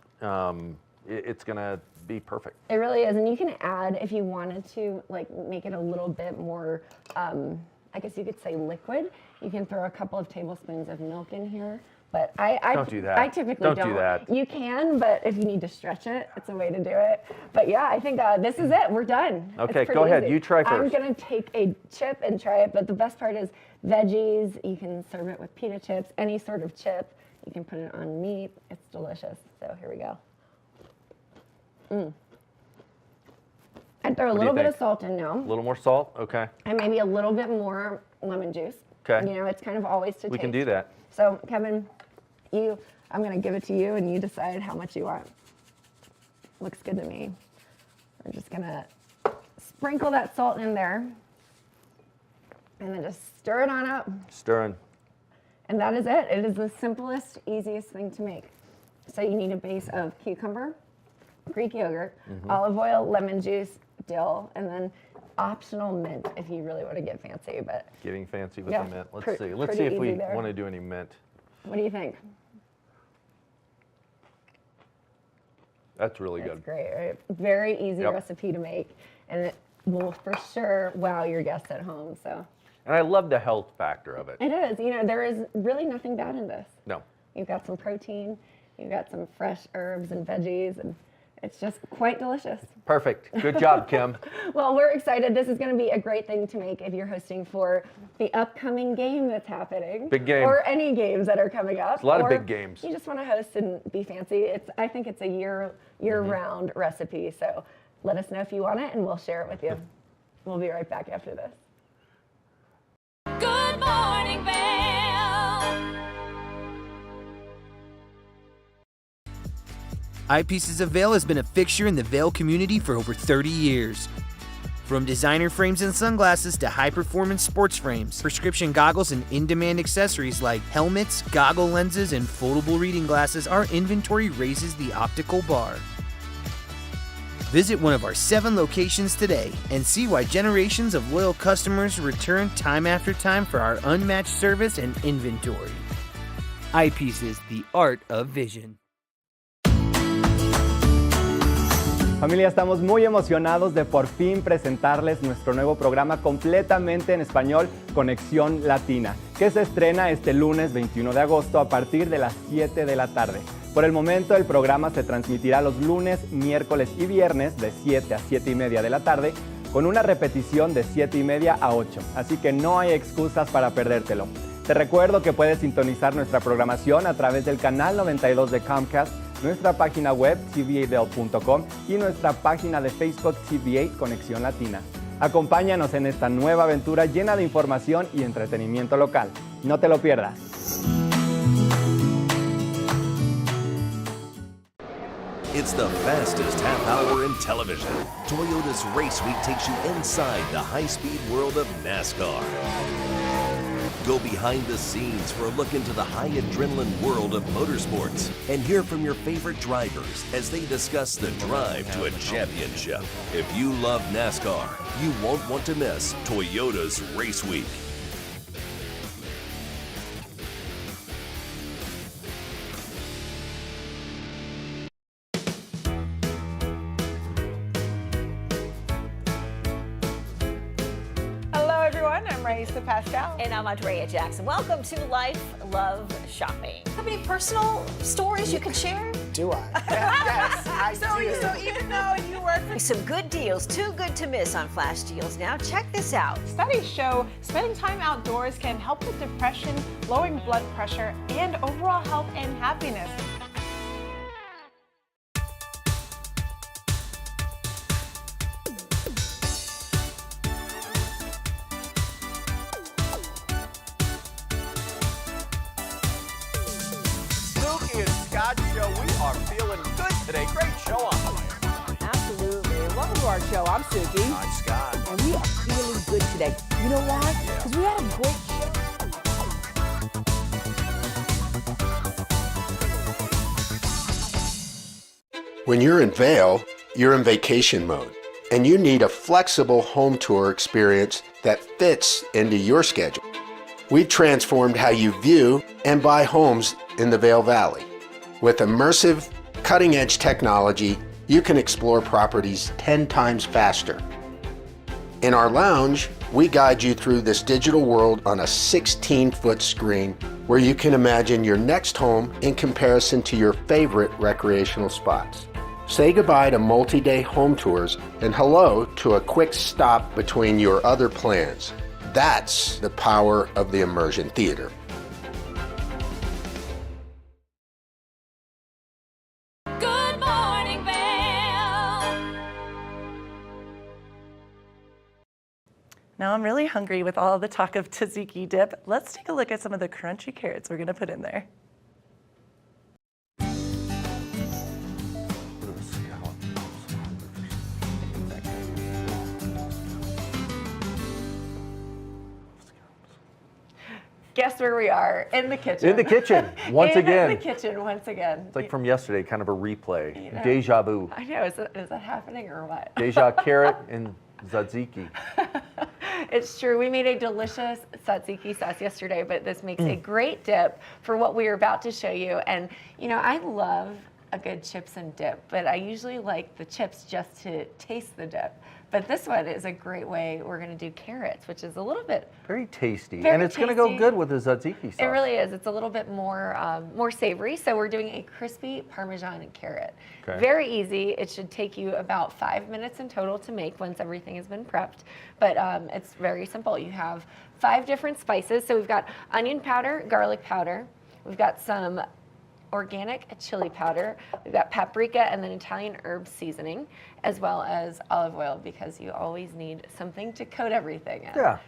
it's going to be perfect. It really is. And you can add, if you wanted to, like make it a little bit more, I guess you could say liquid. You can throw a couple of tablespoons of milk in here. But I Don't do that. I typically Don't don't. do that. You can, but if you need to stretch it, it's a way to do it. But yeah, I think this is it. We're done. Okay, It's pretty go ahead. easy. You try I'm first. going to take a chip and try it. But the best part is veggies. You can serve it with pita chips, any sort of chip. You can put it on meat. It's delicious. So here we go. I'd throw a What do little you bit of think? salt in now. A little more salt? Okay. And maybe a little bit more lemon juice. Okay. You know, it's kind of always to We taste. can do that. So, Kevin, I'm going to give it to you, and you decide how much you want. Looks good to me. We're just going to sprinkle that salt in there, and then just stir it on up. Stirring. And that is it. It is the simplest, easiest thing to make. So you need a base of cucumber, Greek yogurt, olive oil, lemon juice, dill, and then optional mint if you really want to get fancy. But Getting fancy with yeah, the mint. Let's see. Let's pretty see if we easy there. want to do any mint. What do you think? That's really That's good. great, right? Very easy Yep. recipe to make, and it will for sure wow your guests at home. So And I love the health factor of it. it is. You know, there is really nothing bad in this. No. You've got some protein, you've got some fresh herbs and veggies, and it's just quite delicious. Perfect. Good job, Kim. Well, we're excited. This is going to be a great thing to make if you're hosting for the upcoming game that's happening. Big game. Or any games that are coming up. It's a lot of or big games. You just want to host and be fancy. I think it's a year-round recipe. So let us know if you want it, and we'll share it with you. We'll be right back after this. Good morning, Vail. Eyepieces of Vail has been a fixture in the Vail community for over 30 years. From designer frames and sunglasses to high-performance sports frames, prescription goggles, and in-demand accessories like helmets, goggle lenses, and foldable reading glasses, our inventory raises the optical bar. Visit one of our 7 locations today and see why generations of loyal customers return time after time for our unmatched service and inventory. Eyepieces, the art of vision. Familia, estamos muy emocionados de por fin presentarles nuestro nuevo programa completamente en español, Conexión Latina, que se estrena este lunes 21 de agosto a partir de las 7 de la tarde. Por el momento, el programa se transmitirá los lunes, miércoles y viernes de 7 a 7 y media de la tarde, con una repetición de 7 y media a 8, así que no hay excusas para perdértelo. Te recuerdo que puedes sintonizar nuestra programación a través del canal 92 de Comcast, nuestra página web tv8vail.com y nuestra página de Facebook TV8 Conexión Latina. Acompáñanos en esta nueva aventura llena de información y entretenimiento local. No te lo pierdas. It's the fastest half hour in television. Toyota's Race Week takes you inside the high-speed world of NASCAR. Go behind the scenes for a look into the high adrenaline world of motorsports and hear from your favorite drivers as they discuss the drive to a championship. If you love NASCAR, you won't want to miss Toyota's Race Week. Hello, everyone. I'm Raisa Pascal. And I'm Andrea Jackson. Welcome to Life, Love, Shopping. How many personal stories you can share? Do I? Yes, I do. So even though you work for... Some good deals, too good to miss on Flash Deals now. Check this out. Studies show spending time outdoors can help with depression, lowering blood pressure, and overall health and happiness. Spooky and Scott show. We are feeling good today. Great show on the way. Absolutely. Welcome to our show. I'm Suki. I'm Scott. And we are feeling good today. You know why? Because we had a great show. When you're in Vail, you're in vacation mode, and you need a flexible home tour experience that fits into your schedule. We've transformed how you view and buy homes in the Vail Valley. With immersive, cutting-edge technology, you can explore properties 10 times faster. In our lounge, we guide you through this digital world on a 16-foot screen where you can imagine your next home in comparison to your favorite recreational spots. Say goodbye to multi-day home tours and hello to a quick stop between your other plans. That's the power of the immersion theater. Good morning, Vail. Now I'm really hungry with all the talk of tzatziki dip. Let's take a look at some of the crunchy carrots we're gonna put in there. Guess where we are? In the kitchen. In the kitchen, once again. In the kitchen, once again. It's like from yesterday, kind of a replay. You know, Deja vu. I know, is that happening or what? Deja carrot and tzatziki. It's true. We made a delicious tzatziki sauce yesterday, but this makes a great dip for what we are about to show you. And, you know, I love a good chips and dip, but I usually like the chips just to taste the dip. But this one is a great way. We're going to do carrots, which is a little bit very tasty, very and it's going to go good with the tzatziki sauce. It really is. It's a little bit more savory. So we're doing a crispy Parmesan and carrot. Okay. Very easy. It should take you about 5 minutes in total to make once everything has been prepped. But it's very simple. You have 5 different spices. So we've got onion powder, garlic powder. We've got some organic chili powder. We've got paprika and then Italian herb seasoning, as well as olive oil, because you always need something to coat everything in. Yeah.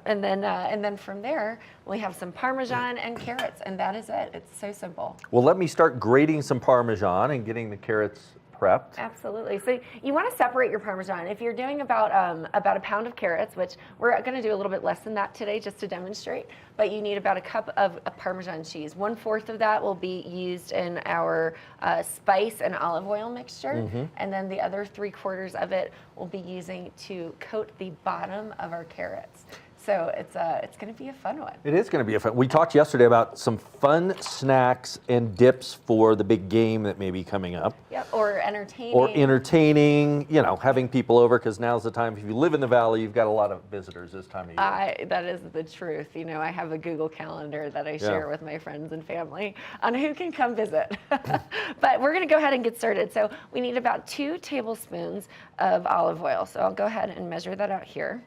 And then from there, we have some Parmesan and carrots, and that is it. It's so simple. Well, let me start grating some Parmesan and getting the carrots prepped. Absolutely. So you want to separate your Parmesan. If you're doing about a pound of carrots, which we're going to do a little bit less than that today just to demonstrate, but you need about a cup of Parmesan cheese. 1/4 of that will be used in our spice and olive oil mixture, and then the other 3/4 of it we'll be using to coat the bottom of our carrots. So it's going to be a fun one. It is going to be a fun. We talked yesterday about some fun snacks and dips for the big game that may be coming up. Yep, or entertaining. Or entertaining, you know, having people over, because now's the time. If you live in the valley, you've got a lot of visitors this time of year. That is the truth. You know, I have a Google Calendar that I share with my friends and family on who can come visit. But we're going to go ahead and get started. So we need about 2 tablespoons of olive oil. So I'll go ahead and measure that out here.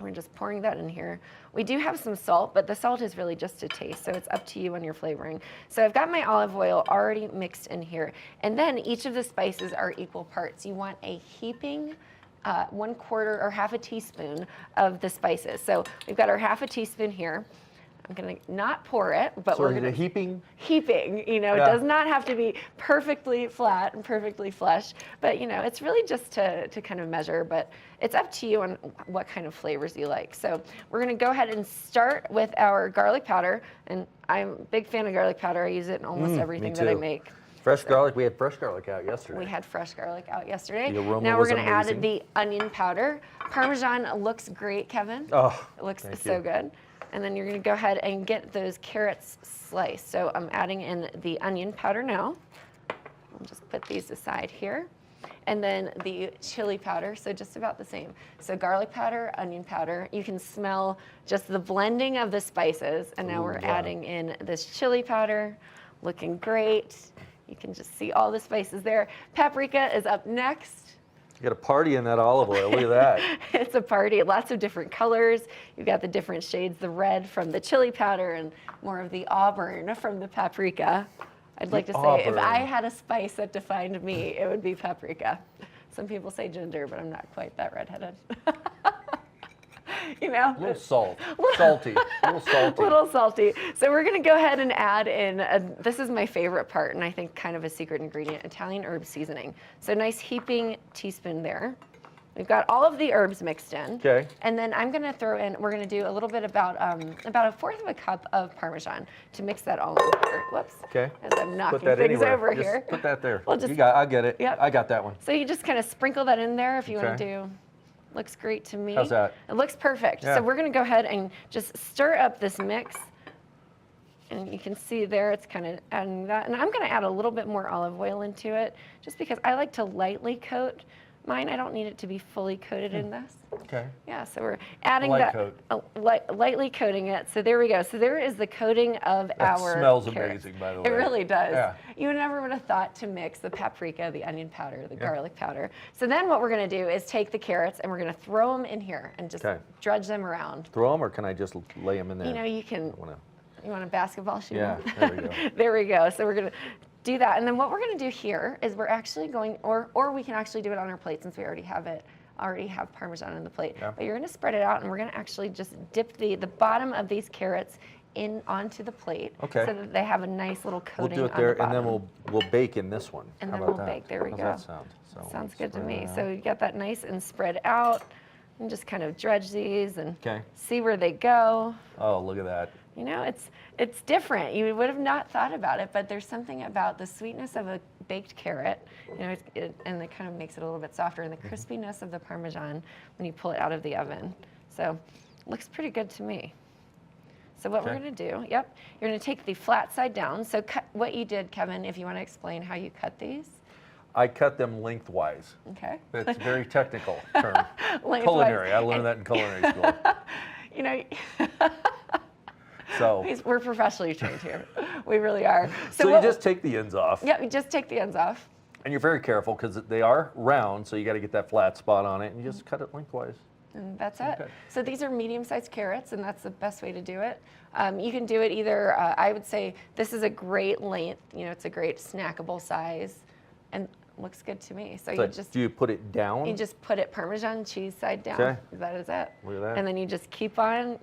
We're just pouring that in here. We do have some salt, but the salt is really just to taste, so it's up to you on your flavoring. So I've got my olive oil already mixed in here, and then each of the spices are equal parts. You want a heaping 1/4 or half a teaspoon of the spices. So we've got our half a teaspoon here. I'm gonna not pour it, but we're gonna heaping. Heaping, you know, it does not have to be perfectly flat and perfectly flush, but you know, it's really just to kind of measure, but it's up to you on what kind of flavors you like. So we're gonna go ahead and start with our garlic powder, and I'm a big fan of garlic powder. I use it in almost everything that I make. Fresh garlic. We had fresh garlic out yesterday. We had fresh garlic out yesterday. The aroma now we're was going to add amazing. the onion powder. Parmesan looks great, Kevin. Oh, it looks thank so you. good. And then you're going to go ahead and get those carrots sliced. So I'm adding in the onion powder now. I'll just put these aside here. And then the chili powder, so just about the same. So garlic powder, onion powder. You can smell just the blending of the spices. And now we're adding in this chili powder. Looking great. You can just see all the spices there. Paprika is up next. You got a party in that olive oil. Look at that. It's a party, lots of different colors. You've got the different shades, the red from the chili powder and more of the auburn from the paprika. I'd like to say if I had a spice that defined me, it would be paprika. Some people say ginger, but I'm not quite that redheaded. You know, A little salt, salty, a little salty. Little salty. So we're going to go ahead and add in, this is my favorite part, and I think kind of a secret ingredient, Italian herb seasoning. So nice heaping teaspoon there. We've got all of the herbs mixed in. Okay. And then I'm going to throw in, we're going to do a little bit about 1/4 of a cup of Parmesan to mix that all in here. Whoops. Okay. As I'm knocking Put that things anywhere. over Just here. Put that there. We'll just, I get it. Yep. I got that one. So you just kind of sprinkle that in there if you want to Okay. do. Looks great to me. How's that? It looks perfect. Yeah. So we're going to go ahead and just stir up this mix. And you can see there it's kind of adding that. And I'm going to add a little bit more olive oil into it just because I like to lightly coat mine. I don't need it to be fully coated in this. Okay. Yeah, so we're adding Light that, lightly coating it. So there we go. So there is the coating of our smells carrots. amazing, by the way. It really does. Yeah. You never would have thought to mix the paprika, the onion powder, the garlic powder. So then what we're going to do is take the carrots and we're going to throw them in here and just drudge them around. Throw them, or can I just lay them in there? You know, you can. You want a basketball shoe? Yeah, there we go. There we go. So we're going to do that. And then what we're going to do here is we're actually going, or we can actually do it on our plate since we already have it already have Parmesan on the plate. Yeah. But you're gonna spread it out, and we're gonna actually just dip the bottom of these carrots in onto the plate, Okay. so that they have a nice little We'll coating do it on there, the and bottom. then we'll bake in this one. And How then about we'll that? bake. There we How's go. that sound? So Sounds good to spread me. it So out. you get that nice and spread out, and just kind of dredge these and Okay. see where they go. Oh, look at that. You know, it's different. You would have not thought about it, but there's something about the sweetness of a baked carrot, you know, and it kind of makes it a little bit softer, and the crispiness of the Parmesan when you pull it out of the oven. So, looks pretty good to me. So what we're Okay. gonna do, you're gonna take the flat side down. So cut what you did, Kevin, if you wanna explain how you cut these. I cut them lengthwise. Okay. That's a very technical term. Lengthwise. Culinary. I learned that in culinary school. You know, So, we're professionally trained here. We really are. so you what- just take the ends off. Yeah, you just take the ends off. And you're very careful because they are round, so you got to get that flat spot on it, and you just cut it lengthwise. And that's it. Okay. So these are medium-sized carrots, and that's the best way to do it. You can do it either, I would say this is a great length, you know, it's a great snackable size, and looks good to me. So So you just do you put it down? You just put it Parmesan cheese side down. Okay. That is it. Look at that. And then you just keep on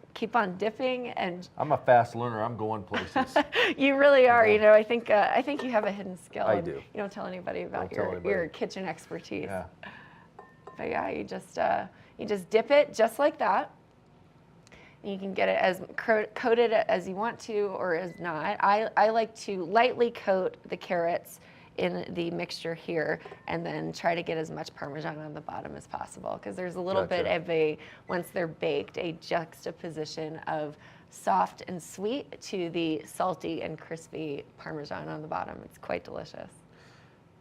dipping, and I'm a fast learner. I'm going places. you really are. You know, I think you have a hidden skill. I and do. You don't tell anybody about Don't tell your anybody. kitchen expertise. Yeah. But yeah, you just dip it just like that. And you can get it as coated as you want to or as not. I like to lightly coat the carrots in the mixture here, and then try to get as much Parmesan on the bottom as possible, because there's a little bit Gotcha. of a, once they're baked, a juxtaposition of soft and sweet to the salty and crispy Parmesan on the bottom. It's quite delicious.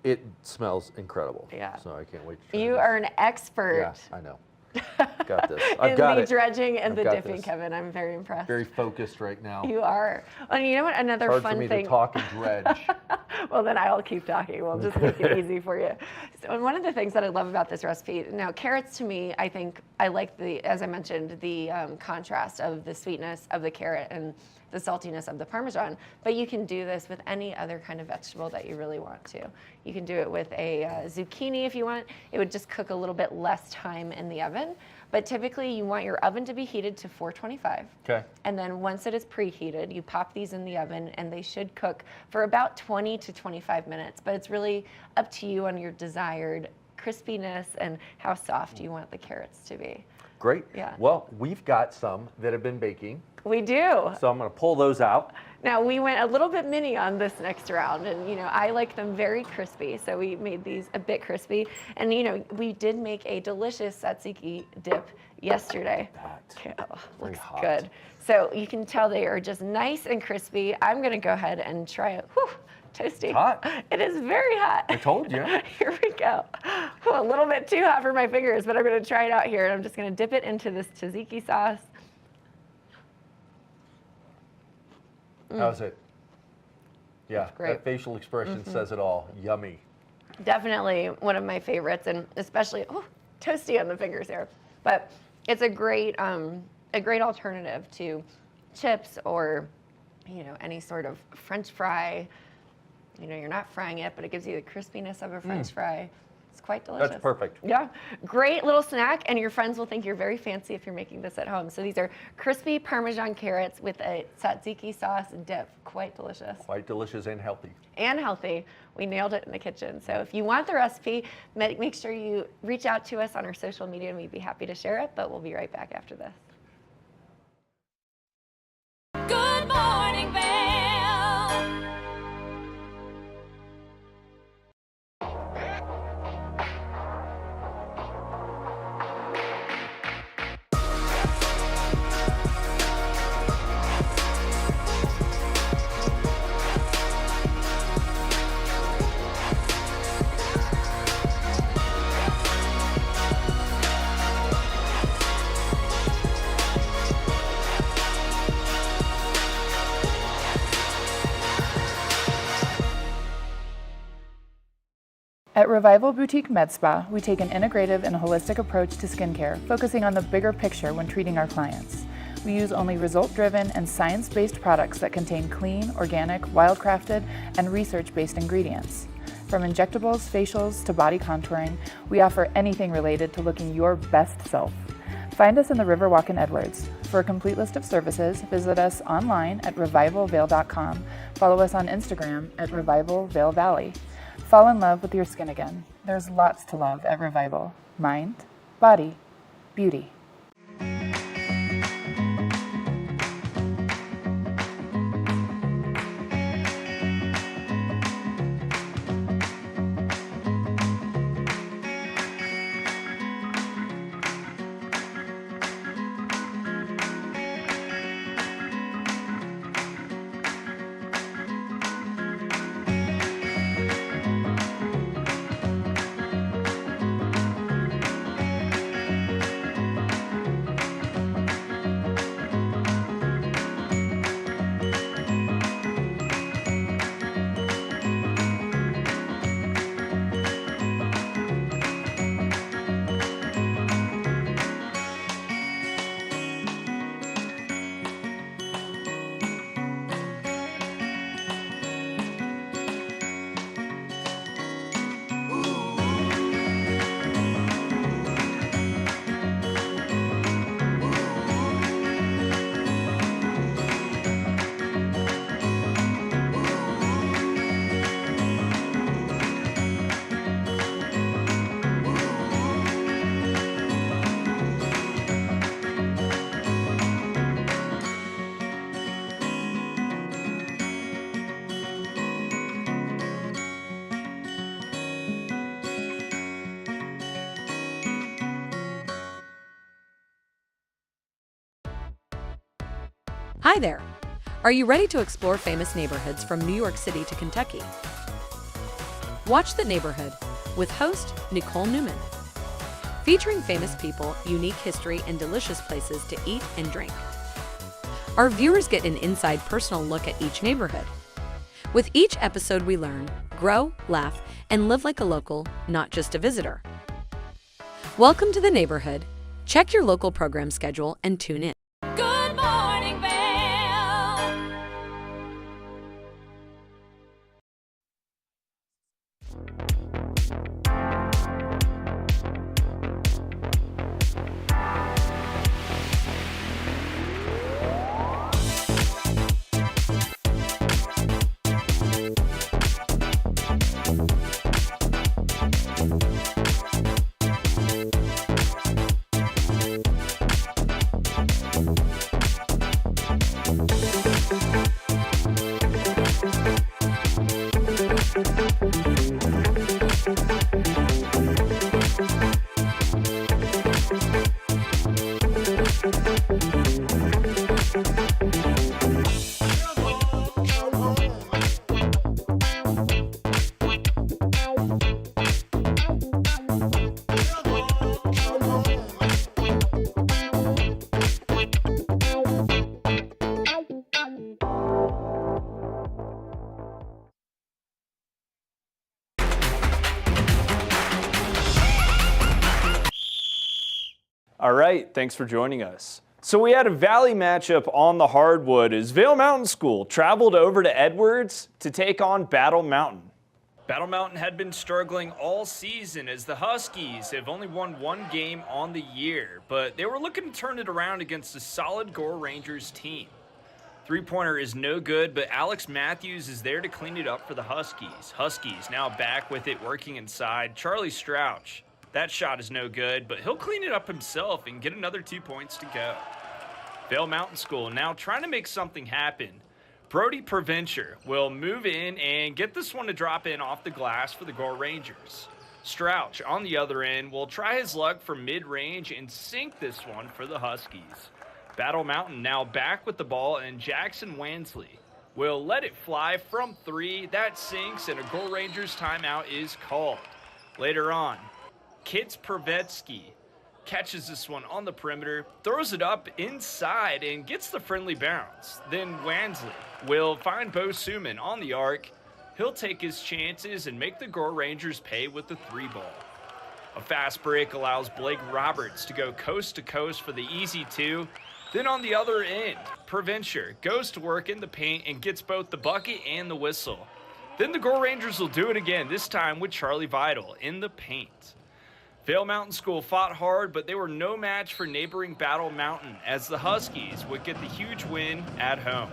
It smells incredible. Yeah. So I can't wait to try You this. are an expert. Yeah, I know. Got this. I've in got the it. dredging and I've the got dipping, this. Kevin. I'm very impressed. Very focused right now. You are. And you know what? Another Hard fun for me thing. to talk and dredge. Well, then I'll keep talking. We'll just make it easy for you. So, and one of the things that I love about this recipe, now carrots to me, I think I like as I mentioned, the contrast of the sweetness of the carrot and the saltiness of the Parmesan, but you can do this with any other kind of vegetable that you really want to. You can do it with a zucchini if you want. It would just cook a little bit less time in the oven, but typically you want your oven to be heated to 425. Okay. And then once it is preheated, you pop these in the oven, and they should cook for about 20 to 25 minutes, but it's really up to you on your desired crispiness and how soft you want the carrots to be. Great. Yeah. Well, we've got some that have been baking. We do. So I'm going to pull those out. Now we went a little bit mini on this next round, and you know I like them very crispy, so we made these a bit crispy. And you know we did make a delicious tzatziki dip yesterday. Okay, oh, looks hot. good. So you can tell they are just nice and crispy. I'm gonna go ahead and try it. Whew, toasty. Hot. It is very hot. I told you. Here we go. Whew, a little bit too hot for my fingers, but I'm gonna try it out here, and I'm just gonna dip it into this tzatziki sauce. How's it? Yeah, great. that facial expression says it all. Yummy. Definitely one of my favorites, and especially toasty on the fingers there. But it's a great alternative to chips or any sort of French fry. You know, you're not frying it, but it gives you the crispiness of a French fry. It's quite delicious. That's perfect. Yeah, great little snack, and your friends will think you're very fancy if you're making this at home. So these are crispy Parmesan carrots with a tzatziki sauce and dip. Quite delicious. Quite delicious and healthy. And healthy. We nailed it in the kitchen. So if you want the recipe, make sure you reach out to us on our social media, and we'd be happy to share it, but we'll be right back after this. Good morning, Vail. At Revival Boutique Med Spa, we take an integrative and holistic approach to skincare, focusing on the bigger picture when treating our clients. We use only result-driven and science-based products that contain clean, organic, wildcrafted, and research-based ingredients. From injectables, facials, to body contouring, we offer anything related to looking your best self. Find us in the Riverwalk in Edwards. For a complete list of services, visit us online at revivalvail.com. Follow us on Instagram at Revival Vail Valley. Fall in love with your skin again. There's lots to love at Revival. Mind, body, beauty. Hi there! Are you ready to explore famous neighborhoods from New York City to Kentucky? Watch The Neighborhood with host Nicole Newman. Featuring famous people, unique history, and delicious places to eat and drink. Our viewers get an inside personal look at each neighborhood. With each episode we learn, grow, laugh, and live like a local, not just a visitor. Welcome to The Neighborhood. Check your local program schedule and tune in. Good morning, Vail. All right, thanks for joining us. So we had a Valley matchup on the hardwood as Vail Mountain School traveled over to Edwards to take on Battle Mountain. Battle Mountain had been struggling all season as the Huskies have only won one game on the year, but they were looking to turn it around against a solid Gore Rangers team. Three-pointer is no good, but Alex Matthews is there to clean it up for the Huskies. Huskies now back with it working inside. Charlie Strouch. That shot is no good, but he'll clean it up himself and get another 2 points to go. Vail Mountain School now trying to make something happen. Brody Provencher will move in and get this one to drop in off the glass for the Gore Rangers. Strouch on the other end will try his luck from mid-range and sink this one for the Huskies. Battle Mountain now back with the ball, and Jackson Wansley will let it fly from three. That sinks, and a Gore Rangers timeout is called. Later on, Kitz Pravetsky catches this one on the perimeter, throws it up inside, and gets the friendly bounce. Then Wansley will find Bo Suman on the arc. He'll take his chances and make the Gore Rangers pay with the three ball. A fast break allows Blake Roberts to go coast to coast for the easy two. Then on the other end, Provencher goes to work in the paint and gets both the bucket and the whistle. Then the Gore Rangers will do it again, this time with Charlie Vidal in the paint. Vail Mountain School fought hard, but they were no match for neighboring Battle Mountain as the Huskies would get the huge win at home.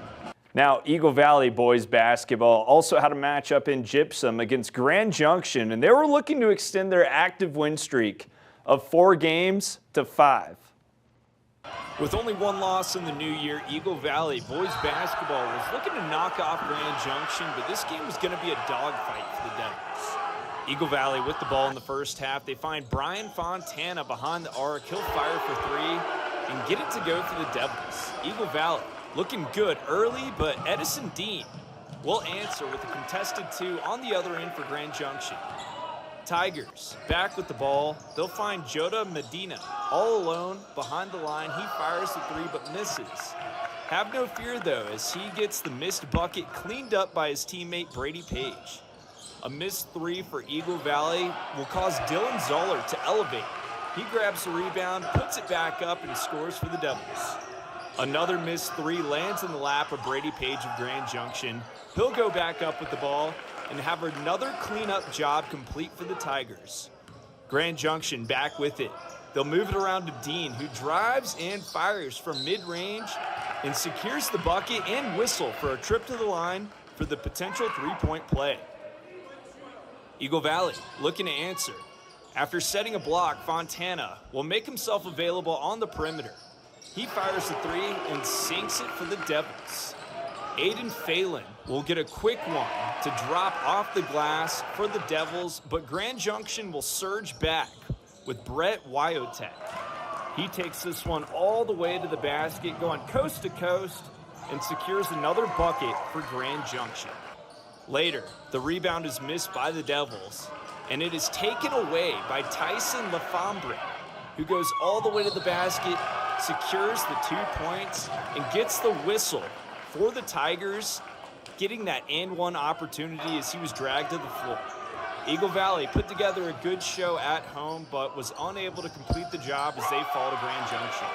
Now, Eagle Valley boys basketball also had a matchup in Gypsum against Grand Junction, and they were looking to extend their active win streak of 4 games to 5. With only one loss in the new year, Eagle Valley boys basketball was looking to knock off Grand Junction, but this game was going to be a dogfight for the Devils. Eagle Valley with the ball in the first half. They find Brian Fontana behind the arc. He'll fire for 3 and get it to go for the Devils. Eagle Valley looking good early, but Edison Dean will answer with a contested 2 on the other end for Grand Junction. Tigers back with the ball. They'll find Joda Medina all alone behind the line. He fires the 3 but misses. Have no fear though, as he gets the missed bucket cleaned up by his teammate Brady Page. A missed 3 for Eagle Valley will cause Dylan Zoller to elevate. He grabs the rebound, puts it back up, and scores for the Devils. Another missed 3 lands in the lap of Brady Page of Grand Junction. He'll go back up with the ball and have another cleanup job complete for the Tigers. Grand Junction back with it. They'll move it around to Dean, who drives and fires from mid-range and secures the bucket and whistle for a trip to the line for the potential 3-point play. Eagle Valley looking to answer. After setting a block, Fontana will make himself available on the perimeter. He fires the 3 and sinks it for the Devils. Aiden Phelan will get a quick one to drop off the glass for the Devils, but Grand Junction will surge back with Brett Wyotek. He takes this one all the way to the basket, going coast to coast, and secures another bucket for Grand Junction. Later, the rebound is missed by the Devils, and it is taken away by Tyson Lafombre, who goes all the way to the basket, secures the 2 points, and gets the whistle for the Tigers, getting that and one opportunity as he was dragged to the floor. Eagle Valley put together a good show at home, but was unable to complete the job as they fall to Grand Junction.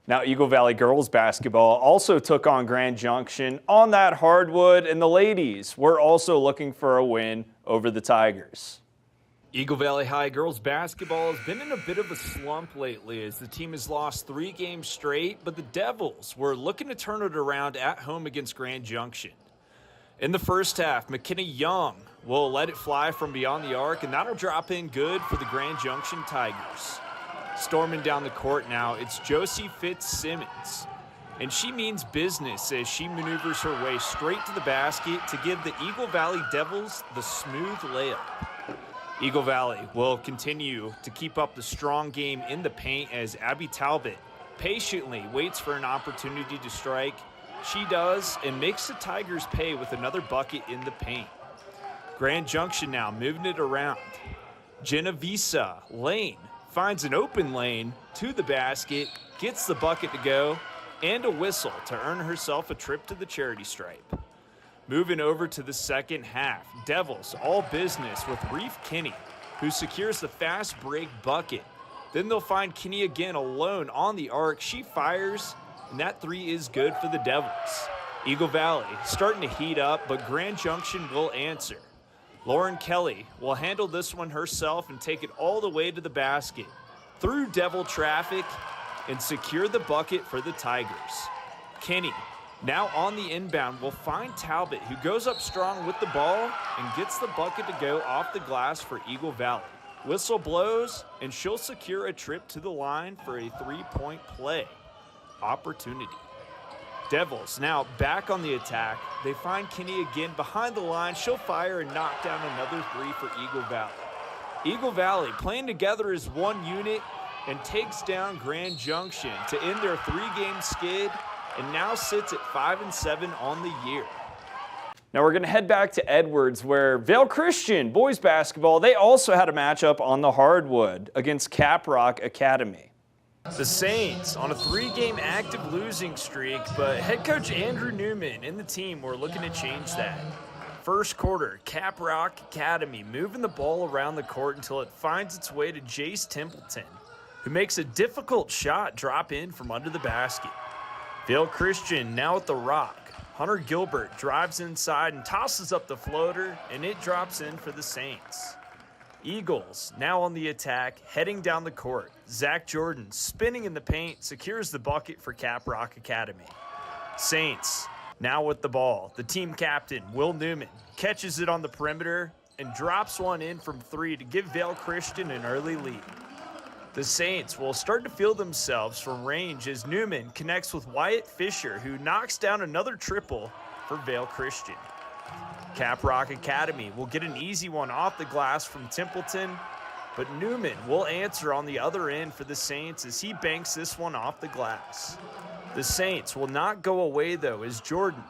Now, Eagle Valley girls basketball also took on Grand Junction on that hardwood, and the ladies were also looking for a win over the Tigers. Eagle Valley High girls basketball has been in a bit of a slump lately as the team has lost 3 games straight, but the Devils were looking to turn it around at home against Grand Junction. In the first half, McKenna Young will let it fly from beyond the arc, and that'll drop in good for the Grand Junction Tigers. Storming down the court now, it's Josie Fitzsimmons, and she means business as she maneuvers her way straight to the basket to give the Eagle Valley Devils the smooth layup. Eagle Valley will continue to keep up the strong game in the paint as Abby Talbot patiently waits for an opportunity to strike. She does and makes the Tigers pay with another bucket in the paint. Grand Junction now moving it around. Genovesa Lane finds an open lane to the basket, gets the bucket to go, and a whistle to earn herself a trip to the charity stripe. Moving over to the second half, Devils all business with Reef Kinney, who secures the fast break bucket. Then they'll find Kinney again alone on the arc. She fires, and that 3 is good for the Devils. Eagle Valley starting to heat up, but Grand Junction will answer. Lauren Kelly will handle this one herself and take it all the way to the basket, through Devil traffic, and secure the bucket for the Tigers. Kinney, now on the inbound, will find Talbot, who goes up strong with the ball and gets the bucket to go off the glass for Eagle Valley. Whistle blows, and she'll secure a trip to the line for a 3-point play opportunity. Devils now back on the attack. They find Kinney again behind the line. She'll fire and knock down another 3 for Eagle Valley. Eagle Valley playing together as one unit and takes down Grand Junction to end their 3-game skid, and now sits at 5-7 on the year. Now we're going to head back to Edwards, where Vail Christian boys basketball, they also had a matchup on the hardwood against Caprock Academy. The Saints on a 3-game active losing streak, but head coach Andrew Newman and the team were looking to change that. First quarter, Caprock Academy moving the ball around the court until it finds its way to Jace Templeton, who makes a difficult shot drop in from under the basket. Vail Christian now at the rock, Hunter Gilbert drives inside and tosses up the floater, and it drops in for the Saints. Eagles now on the attack, heading down the court. Zach Jordan, spinning in the paint, secures the bucket for Caprock Academy. Saints now with the ball. The team captain, Will Newman, catches it on the perimeter and drops one in from three to give Vail Christian an early lead. The Saints will start to feel themselves from range as Newman connects with Wyatt Fisher, who knocks down another triple for Vail Christian. Caprock Academy will get an easy one off the glass from Templeton, but Newman will answer on the other end for the Saints as he banks this one off the glass. The Saints will not go away though as Jordan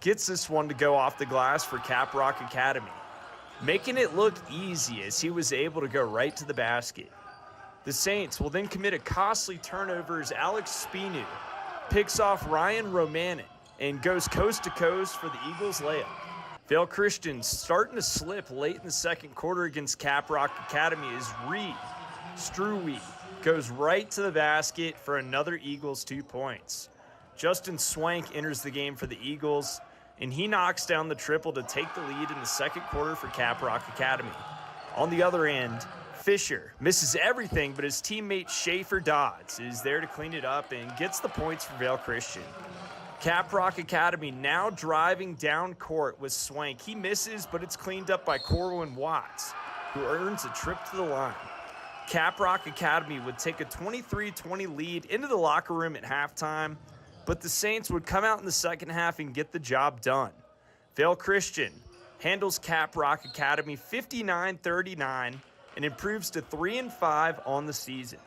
gets this one to go off the glass for Caprock Academy, making it look easy as he was able to go right to the basket. The Saints will then commit a costly turnover as Alex Spinu picks off Ryan Romanin and goes coast to coast for the Eagles layup. Vail Christian starting to slip late in the second quarter against Caprock Academy as Reed Struwe goes right to the basket for another Eagles 2 points. Justin Swank enters the game for the Eagles, and he knocks down the triple to take the lead in the second quarter for Caprock Academy. On the other end, Fisher misses everything, but his teammate Schaefer Dodds is there to clean it up and gets the points for Vail Christian. Caprock Academy now driving down court with Swank. He misses, but it's cleaned up by Corwin Watts, who earns a trip to the line. Caprock Academy would take a 23-20 lead into the locker room at halftime, but the Saints would come out in the second half and get the job done. Vail Christian handles Caprock Academy 59-39 and improves to 3-5 on the season.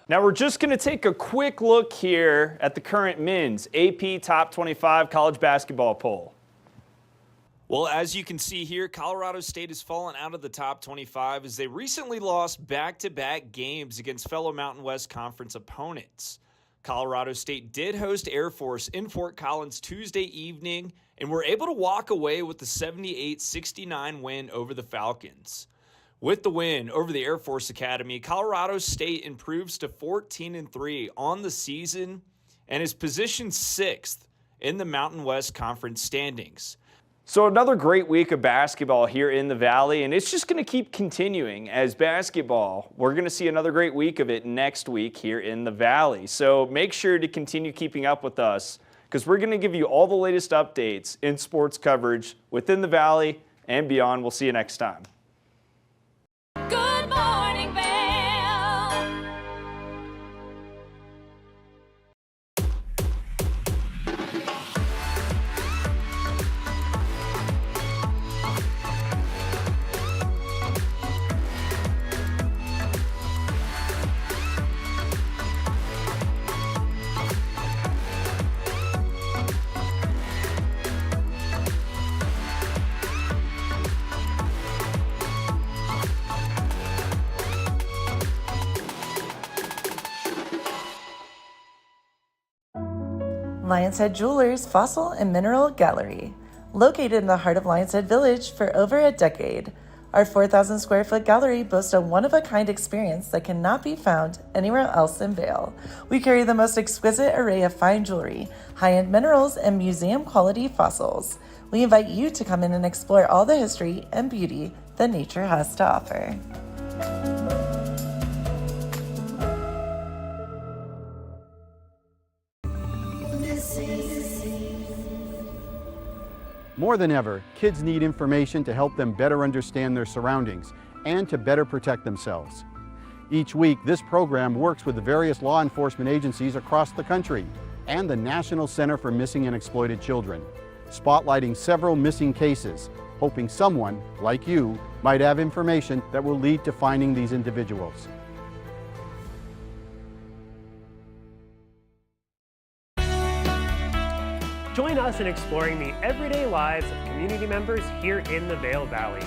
Now we're just going to take a quick look here at the current men's AP Top 25 college basketball poll. Well, as you can see here, Colorado State has fallen out of the top 25 as they recently lost back-to-back games against fellow Mountain West Conference opponents. Colorado State did host Air Force in Fort Collins Tuesday evening and were able to walk away with the 78-69 win over the Falcons. With the win over the Air Force Academy, Colorado State improves to 14-3 on the season and is positioned 6th in the Mountain West Conference standings. So another great week of basketball here in the Valley, and it's just going to keep continuing as basketball. We're going to see another great week of it next week here in the Valley. So make sure to continue keeping up with us because we're going to give you all the latest updates in sports coverage within the Valley and beyond. We'll see you next time. Good morning, Vail. Lions Head Jewelers Fossil and Mineral Gallery. Located in the heart of Lions Head Village for over a decade, our 4,000 square foot gallery boasts a one-of-a-kind experience that cannot be found anywhere else in Vail. We carry the most exquisite array of fine jewelry, high-end minerals, and museum-quality fossils. We invite you to come in and explore all the history and beauty that nature has to offer. More than ever, kids need information to help them better understand their surroundings and to better protect themselves. Each week, this program works with the various law enforcement agencies across the country and the National Center for Missing and Exploited Children, spotlighting several missing cases, hoping someone, like you, might have information that will lead to finding these individuals. Join us in exploring the everyday lives of community members here in the Vail Valley.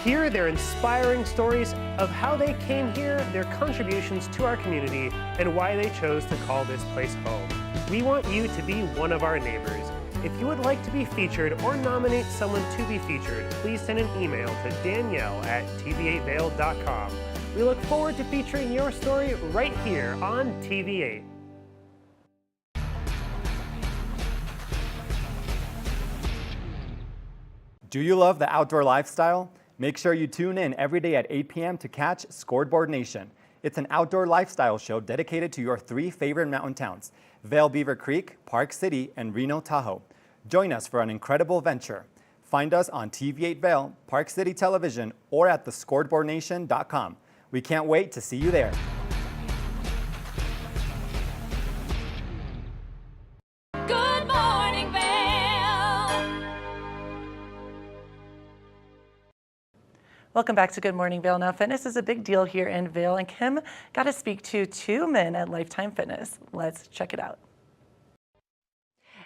Hear their inspiring stories of how they came here, their contributions to our community, and why they chose to call this place home. We want you to be one of our neighbors. If you would like to be featured or nominate someone to be featured, please send an email to danielle@tv8vail.com. We look forward to featuring your story right here on TV8. Do you love the outdoor lifestyle? Make sure you tune in every day at 8 p.m. to catch Scoreboard Nation. It's an outdoor lifestyle show dedicated to your 3 favorite mountain towns, Vail, Beaver Creek, Park City, and Reno, Tahoe. Join us for an incredible venture. Find us on TV8 Vail, Park City Television, or at thescoreboardnation.com. We can't wait to see you there. Good morning, Vail. Welcome back to Good Morning Vail. Now, fitness is a big deal here in Vail, and Kim got to speak to 2 men at Lifetime Fitness. Let's check it out.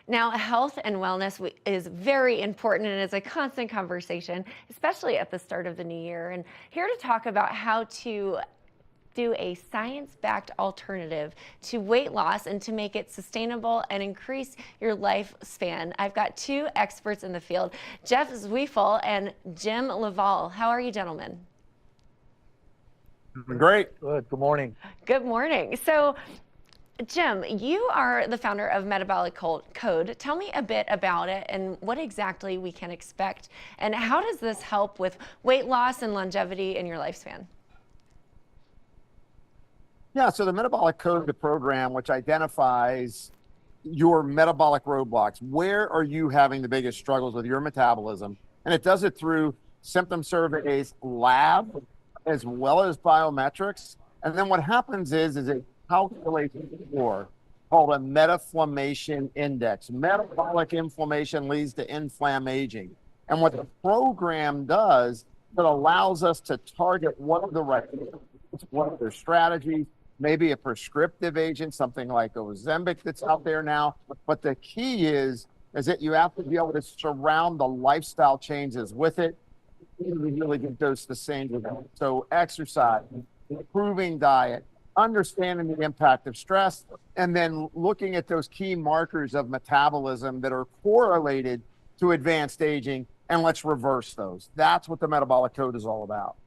Now, health and wellness is very important and is a constant conversation, especially at the start of the new year. And here to talk about how to do a science-backed alternative to weight loss and to make it sustainable and increase your lifespan, I've got 2 experts in the field, Jeff Zwiefel and Jim Laval. How are you, gentlemen? Great. Good morning. Good morning. So, Jim, you are the founder of Metabolic Code. Tell me a bit about it and what exactly we can expect, and how does this help with weight loss and longevity in your lifespan? Yeah, so the Metabolic Code, the program which identifies your metabolic roadblocks. Where are you having the biggest struggles with your metabolism? And it does it through symptom surveys, lab, as well as biometrics. And then what happens is it calculates a score called a metaflammation index. Metabolic inflammation leads to inflammaging. And what the program does, it allows us to target what are the right, what are their strategies, maybe a prescriptive agent, something like Ozempic that's out there now. But the key is that you have to be able to surround the lifestyle changes with it. Really get those the same. So exercise, improving diet, understanding the impact of stress, and then looking at those key markers of metabolism that are correlated to advanced aging, and let's reverse those. That's what the Metabolic Code is all about.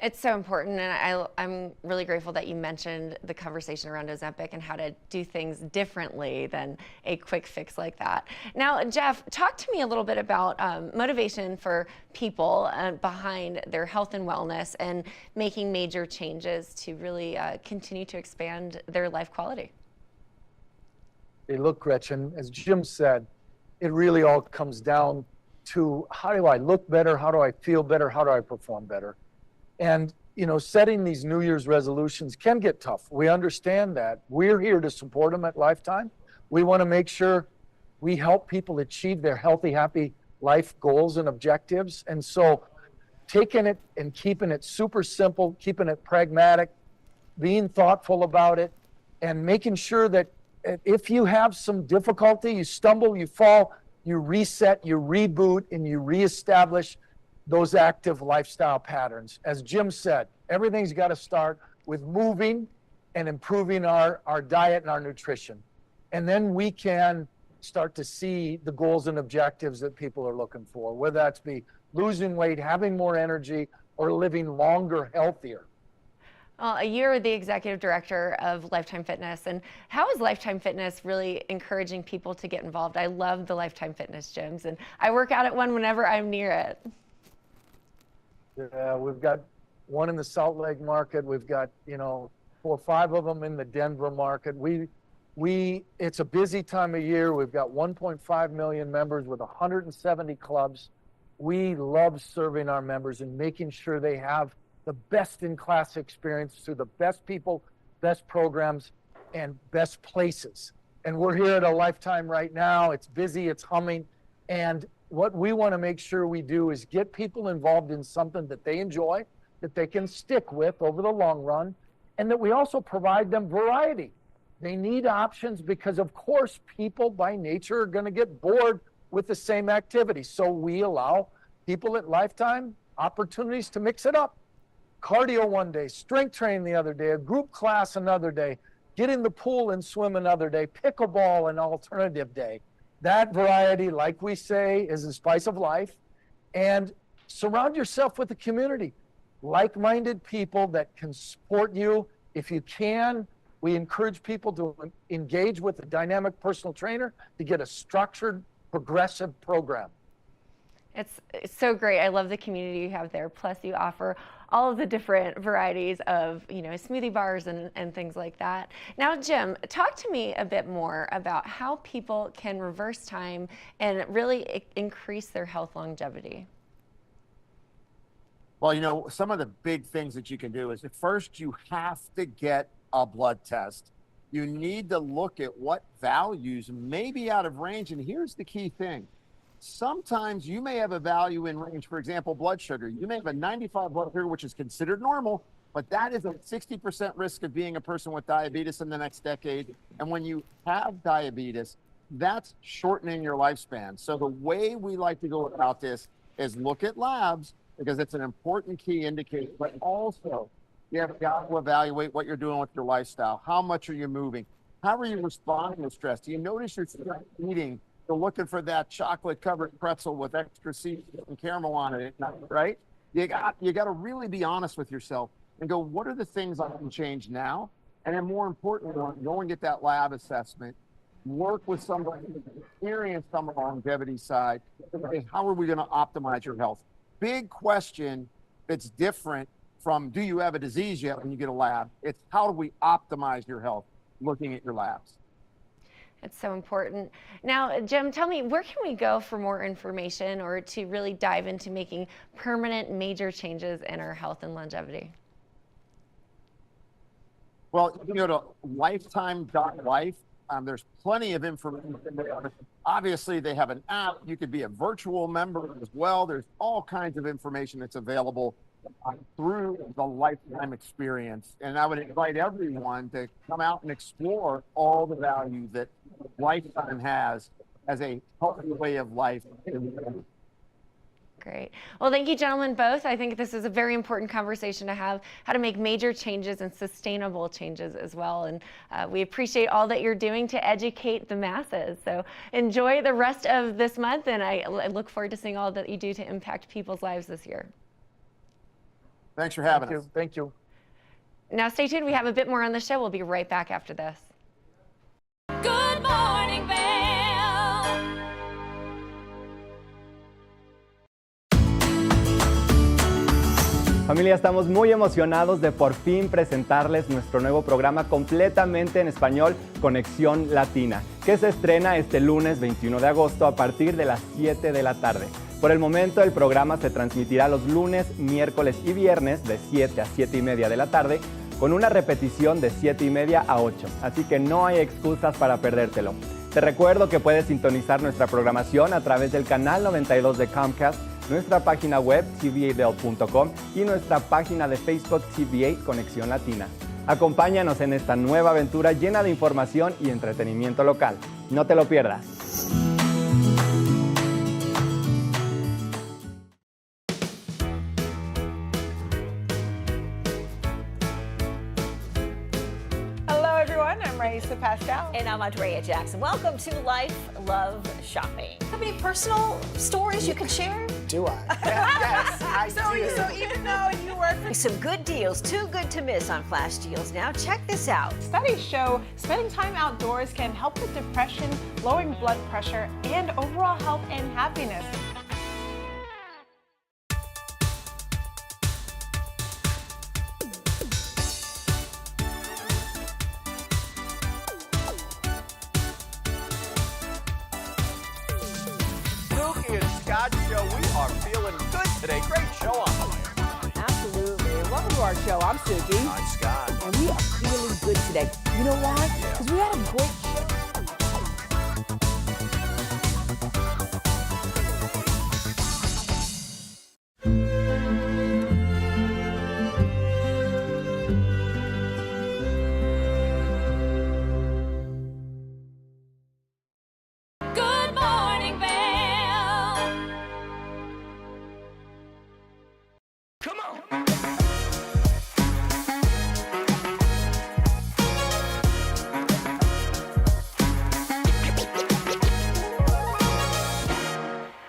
It's so important, and I'm really grateful that you mentioned the conversation around Ozempic and how to do things differently than a quick fix like that. Now, Jeff, talk to me a little bit about motivation for people behind their health and wellness and making major changes to really continue to expand their life quality. Hey, look, Gretchen, as Jim said, it really all comes down to how do I look better, how do I feel better, how do I perform better? And, you know, setting these New Year's resolutions can get tough. We understand that. We're here to support them at Lifetime. We want to make sure we help people achieve their healthy, happy life goals and objectives. And so taking it and keeping it super simple, keeping it pragmatic, being thoughtful about it, and making sure that if you have some difficulty, you stumble, you fall, you reset, you reboot, and you reestablish those active lifestyle patterns. As Jim said, everything's got to start with moving and improving our diet and our nutrition. And then we can start to see the goals and objectives that people are looking for, whether that's be losing weight, having more energy, or living longer, healthier. You're the executive director of Lifetime Fitness, and how is Lifetime Fitness really encouraging people to get involved? I love the Lifetime Fitness gyms, and I work out at one whenever I'm near it. Yeah, we've got one in the Salt Lake market. We've got, 4 or 5 of them in the Denver market. It's a busy time of year. We've got 1.5 million members with 170 clubs. We love serving our members and making sure they have the best in class experience through the best people, best programs, and best places. And we're here at a Lifetime right now. It's busy, it's humming, and what we want to make sure we do is get people involved in something that they enjoy, that they can stick with over the long run, and that we also provide them variety. They need options because, of course, people by nature are going to get bored with the same activity. So we allow people at Lifetime opportunities to mix it up. Cardio one day, strength training the other day, a group class another day, get in the pool and swim another day, pickleball an alternative day. That variety, like we say, is the spice of life. And surround yourself with a community, like-minded people that can support you. If you can, we encourage people to engage with a dynamic personal trainer to get a structured, progressive program. It's so great. I love the community you have there. Plus, you offer all of the different varieties of, smoothie bars and things like that. Now, Jim, talk to me a bit more about how people can reverse time and really increase their health longevity. Well, some of the big things that you can do is, at first you have to get a blood test. You need to look at what values may be out of range. And here's the key thing. Sometimes you may have a value in range, for example, blood sugar. You may have a 95 blood sugar, which is considered normal, but that is a 60% risk of being a person with diabetes in the next decade. And when you have diabetes, that's shortening your lifespan. So the way we like to go about this is look at labs, because it's an important key indicator, but also you have got to evaluate what you're doing with your lifestyle. How much are you moving? How are you responding to stress? Do you notice you're eating? You're looking for that chocolate-covered pretzel with extra seeds and caramel on it, right? You got to really be honest with yourself and go, what are the things I can change now? And then more importantly, go and get that lab assessment. Work with somebody who's experienced on the longevity side. How are we going to optimize your health? Big question that's different from, do you have a disease yet when you get a lab? It's, how do we optimize your health looking at your labs? It's so important. Now, Jim, tell me, where can we go for more information or to really dive into making permanent major changes in our health and longevity? Well, you can go to lifetime.life. There's plenty of information there. Obviously, they have an app. You could be a virtual member as well. There's all kinds of information that's available through the Lifetime experience. And I would invite everyone to come out and explore all the value that Lifetime has as a healthy way of life. Great. Well, thank you, gentlemen, both. I think this is a very important conversation to have, how to make major changes and sustainable changes as well. And we appreciate all that you're doing to educate the masses. So enjoy the rest of this month, and I look forward to seeing all that you do to impact people's lives this year. Thanks for having us. Thank you. Now stay tuned. We have a bit more on the show. We'll be right back after this. Good morning, Vail. Familia, estamos muy emocionados de por fin presentarles nuestro nuevo programa completamente en español, Conexión Latina, que se estrena este lunes 21 de agosto a partir de las 7 de la tarde. Por el momento, el programa se transmitirá los lunes, miércoles y viernes de 7 a 7 y media de la tarde, con una repetición de 7 y media a 8, así que no hay excusas para perdértelo. Te recuerdo que puedes sintonizar nuestra programación a través del canal 92 de Comcast, nuestra página web tva8vail.com y nuestra página de Facebook TV8 Conexión Latina. Acompáñanos en esta nueva aventura llena de información y entretenimiento local. No te lo pierdas. Pascal. And I'm Andrea Jackson. Welcome to Life, Love, Shopping. How many personal stories you can share? Do I? Yes, I do. So even though you work for some good deals, too good to miss on flash deals. Now check this out. Studies show spending time outdoors can help with depression, lowering blood pressure, and overall health and happiness. Show. We are feeling good today. Great show on the way. Absolutely. Welcome to our show. I'm Suki. I'm Scott. And we are feeling good today. You know why? Because we had a great show.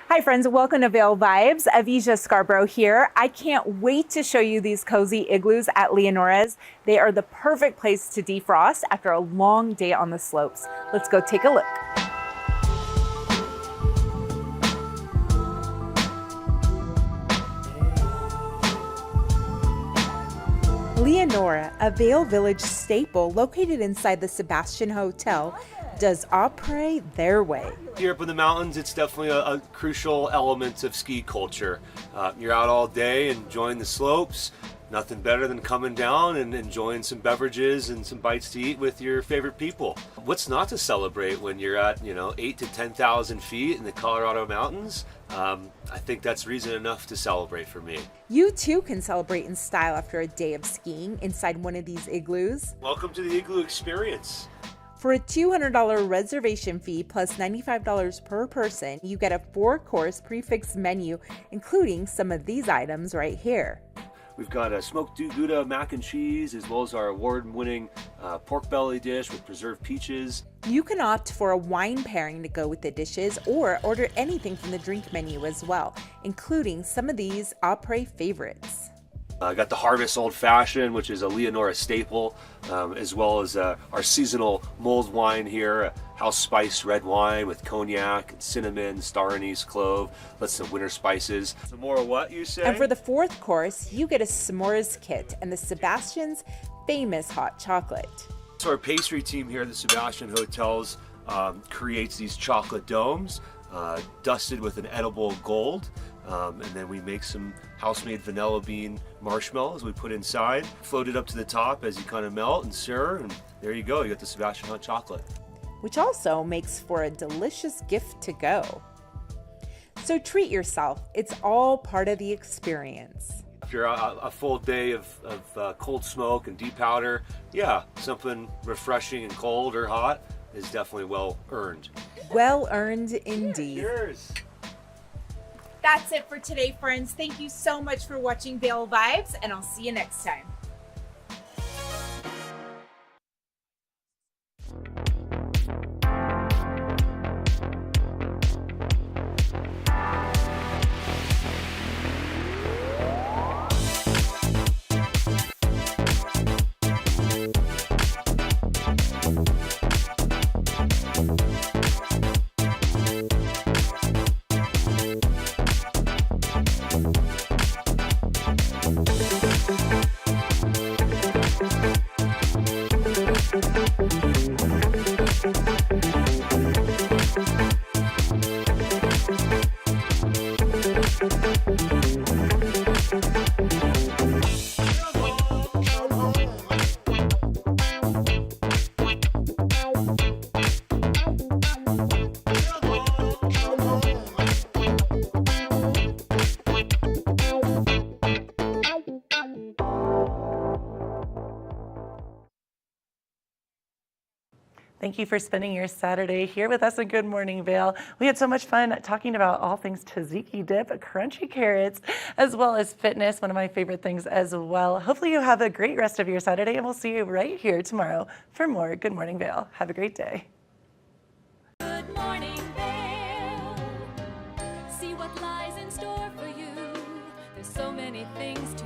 Hi friends, welcome to Vail Vibes. Avisha Scarborough here. I can't wait to show you these cozy igloos at Leonora's. They are the perfect place to defrost after a long day on the slopes. Let's go take a look. Leonora, a Vail Village staple located inside the Sebastian Hotel, does après their way. Here up in the mountains, it's definitely a crucial element of ski culture. You're out all day enjoying the slopes. Nothing better than coming down and enjoying some beverages and some bites to eat with your favorite people. What's not to celebrate when you're at 8 to 10,000 feet in the Colorado mountains? I think that's reason enough to celebrate for me. You too can celebrate in style after a day of skiing inside one of these igloos. Welcome to the Igloo Experience. For a $200 reservation fee plus $95 per person, you get a 4-course prefix menu, including some of these items right here. We've got a smoked Gouda mac and cheese, as well as our award-winning pork belly dish with preserved peaches. You can opt for a wine pairing to go with the dishes or order anything from the drink menu as well, including some of these après favorites. I got the Harvest Old Fashioned, which is a Leonora staple, as well as our seasonal mulled wine here, a house spiced red wine with cognac, and cinnamon, star anise, clove, lots of winter spices. Some more of what you say? And for the 4th course, you get a s'mores kit and the Sebastian's famous hot chocolate. So our pastry team here at the Sebastian Hotels creates these chocolate domes, dusted with an edible gold. And then we make some house-made vanilla bean marshmallows we put inside, float it up to the top as you kind of melt and stir, and there you go, you got the Sebastian hot chocolate. Which also makes for a delicious gift to go. So treat yourself, it's all part of the experience. After a full day of cold smoke and deep powder, yeah, something refreshing and cold or hot is definitely well earned. Well earned indeed. Cheers. That's it for today, friends. Thank you so much for watching Vail Vibes, and I'll see you next time. Thank you for spending your Saturday here with us in Good Morning Vail. We had so much fun talking about all things tzatziki dip, crunchy carrots, as well as fitness, one of my favorite things as well. Hopefully you have a great rest of your Saturday, and we'll see you right here tomorrow for more Good Morning Vail. Have a great day. Good morning, Vail. See what lies in store for you. There's so many things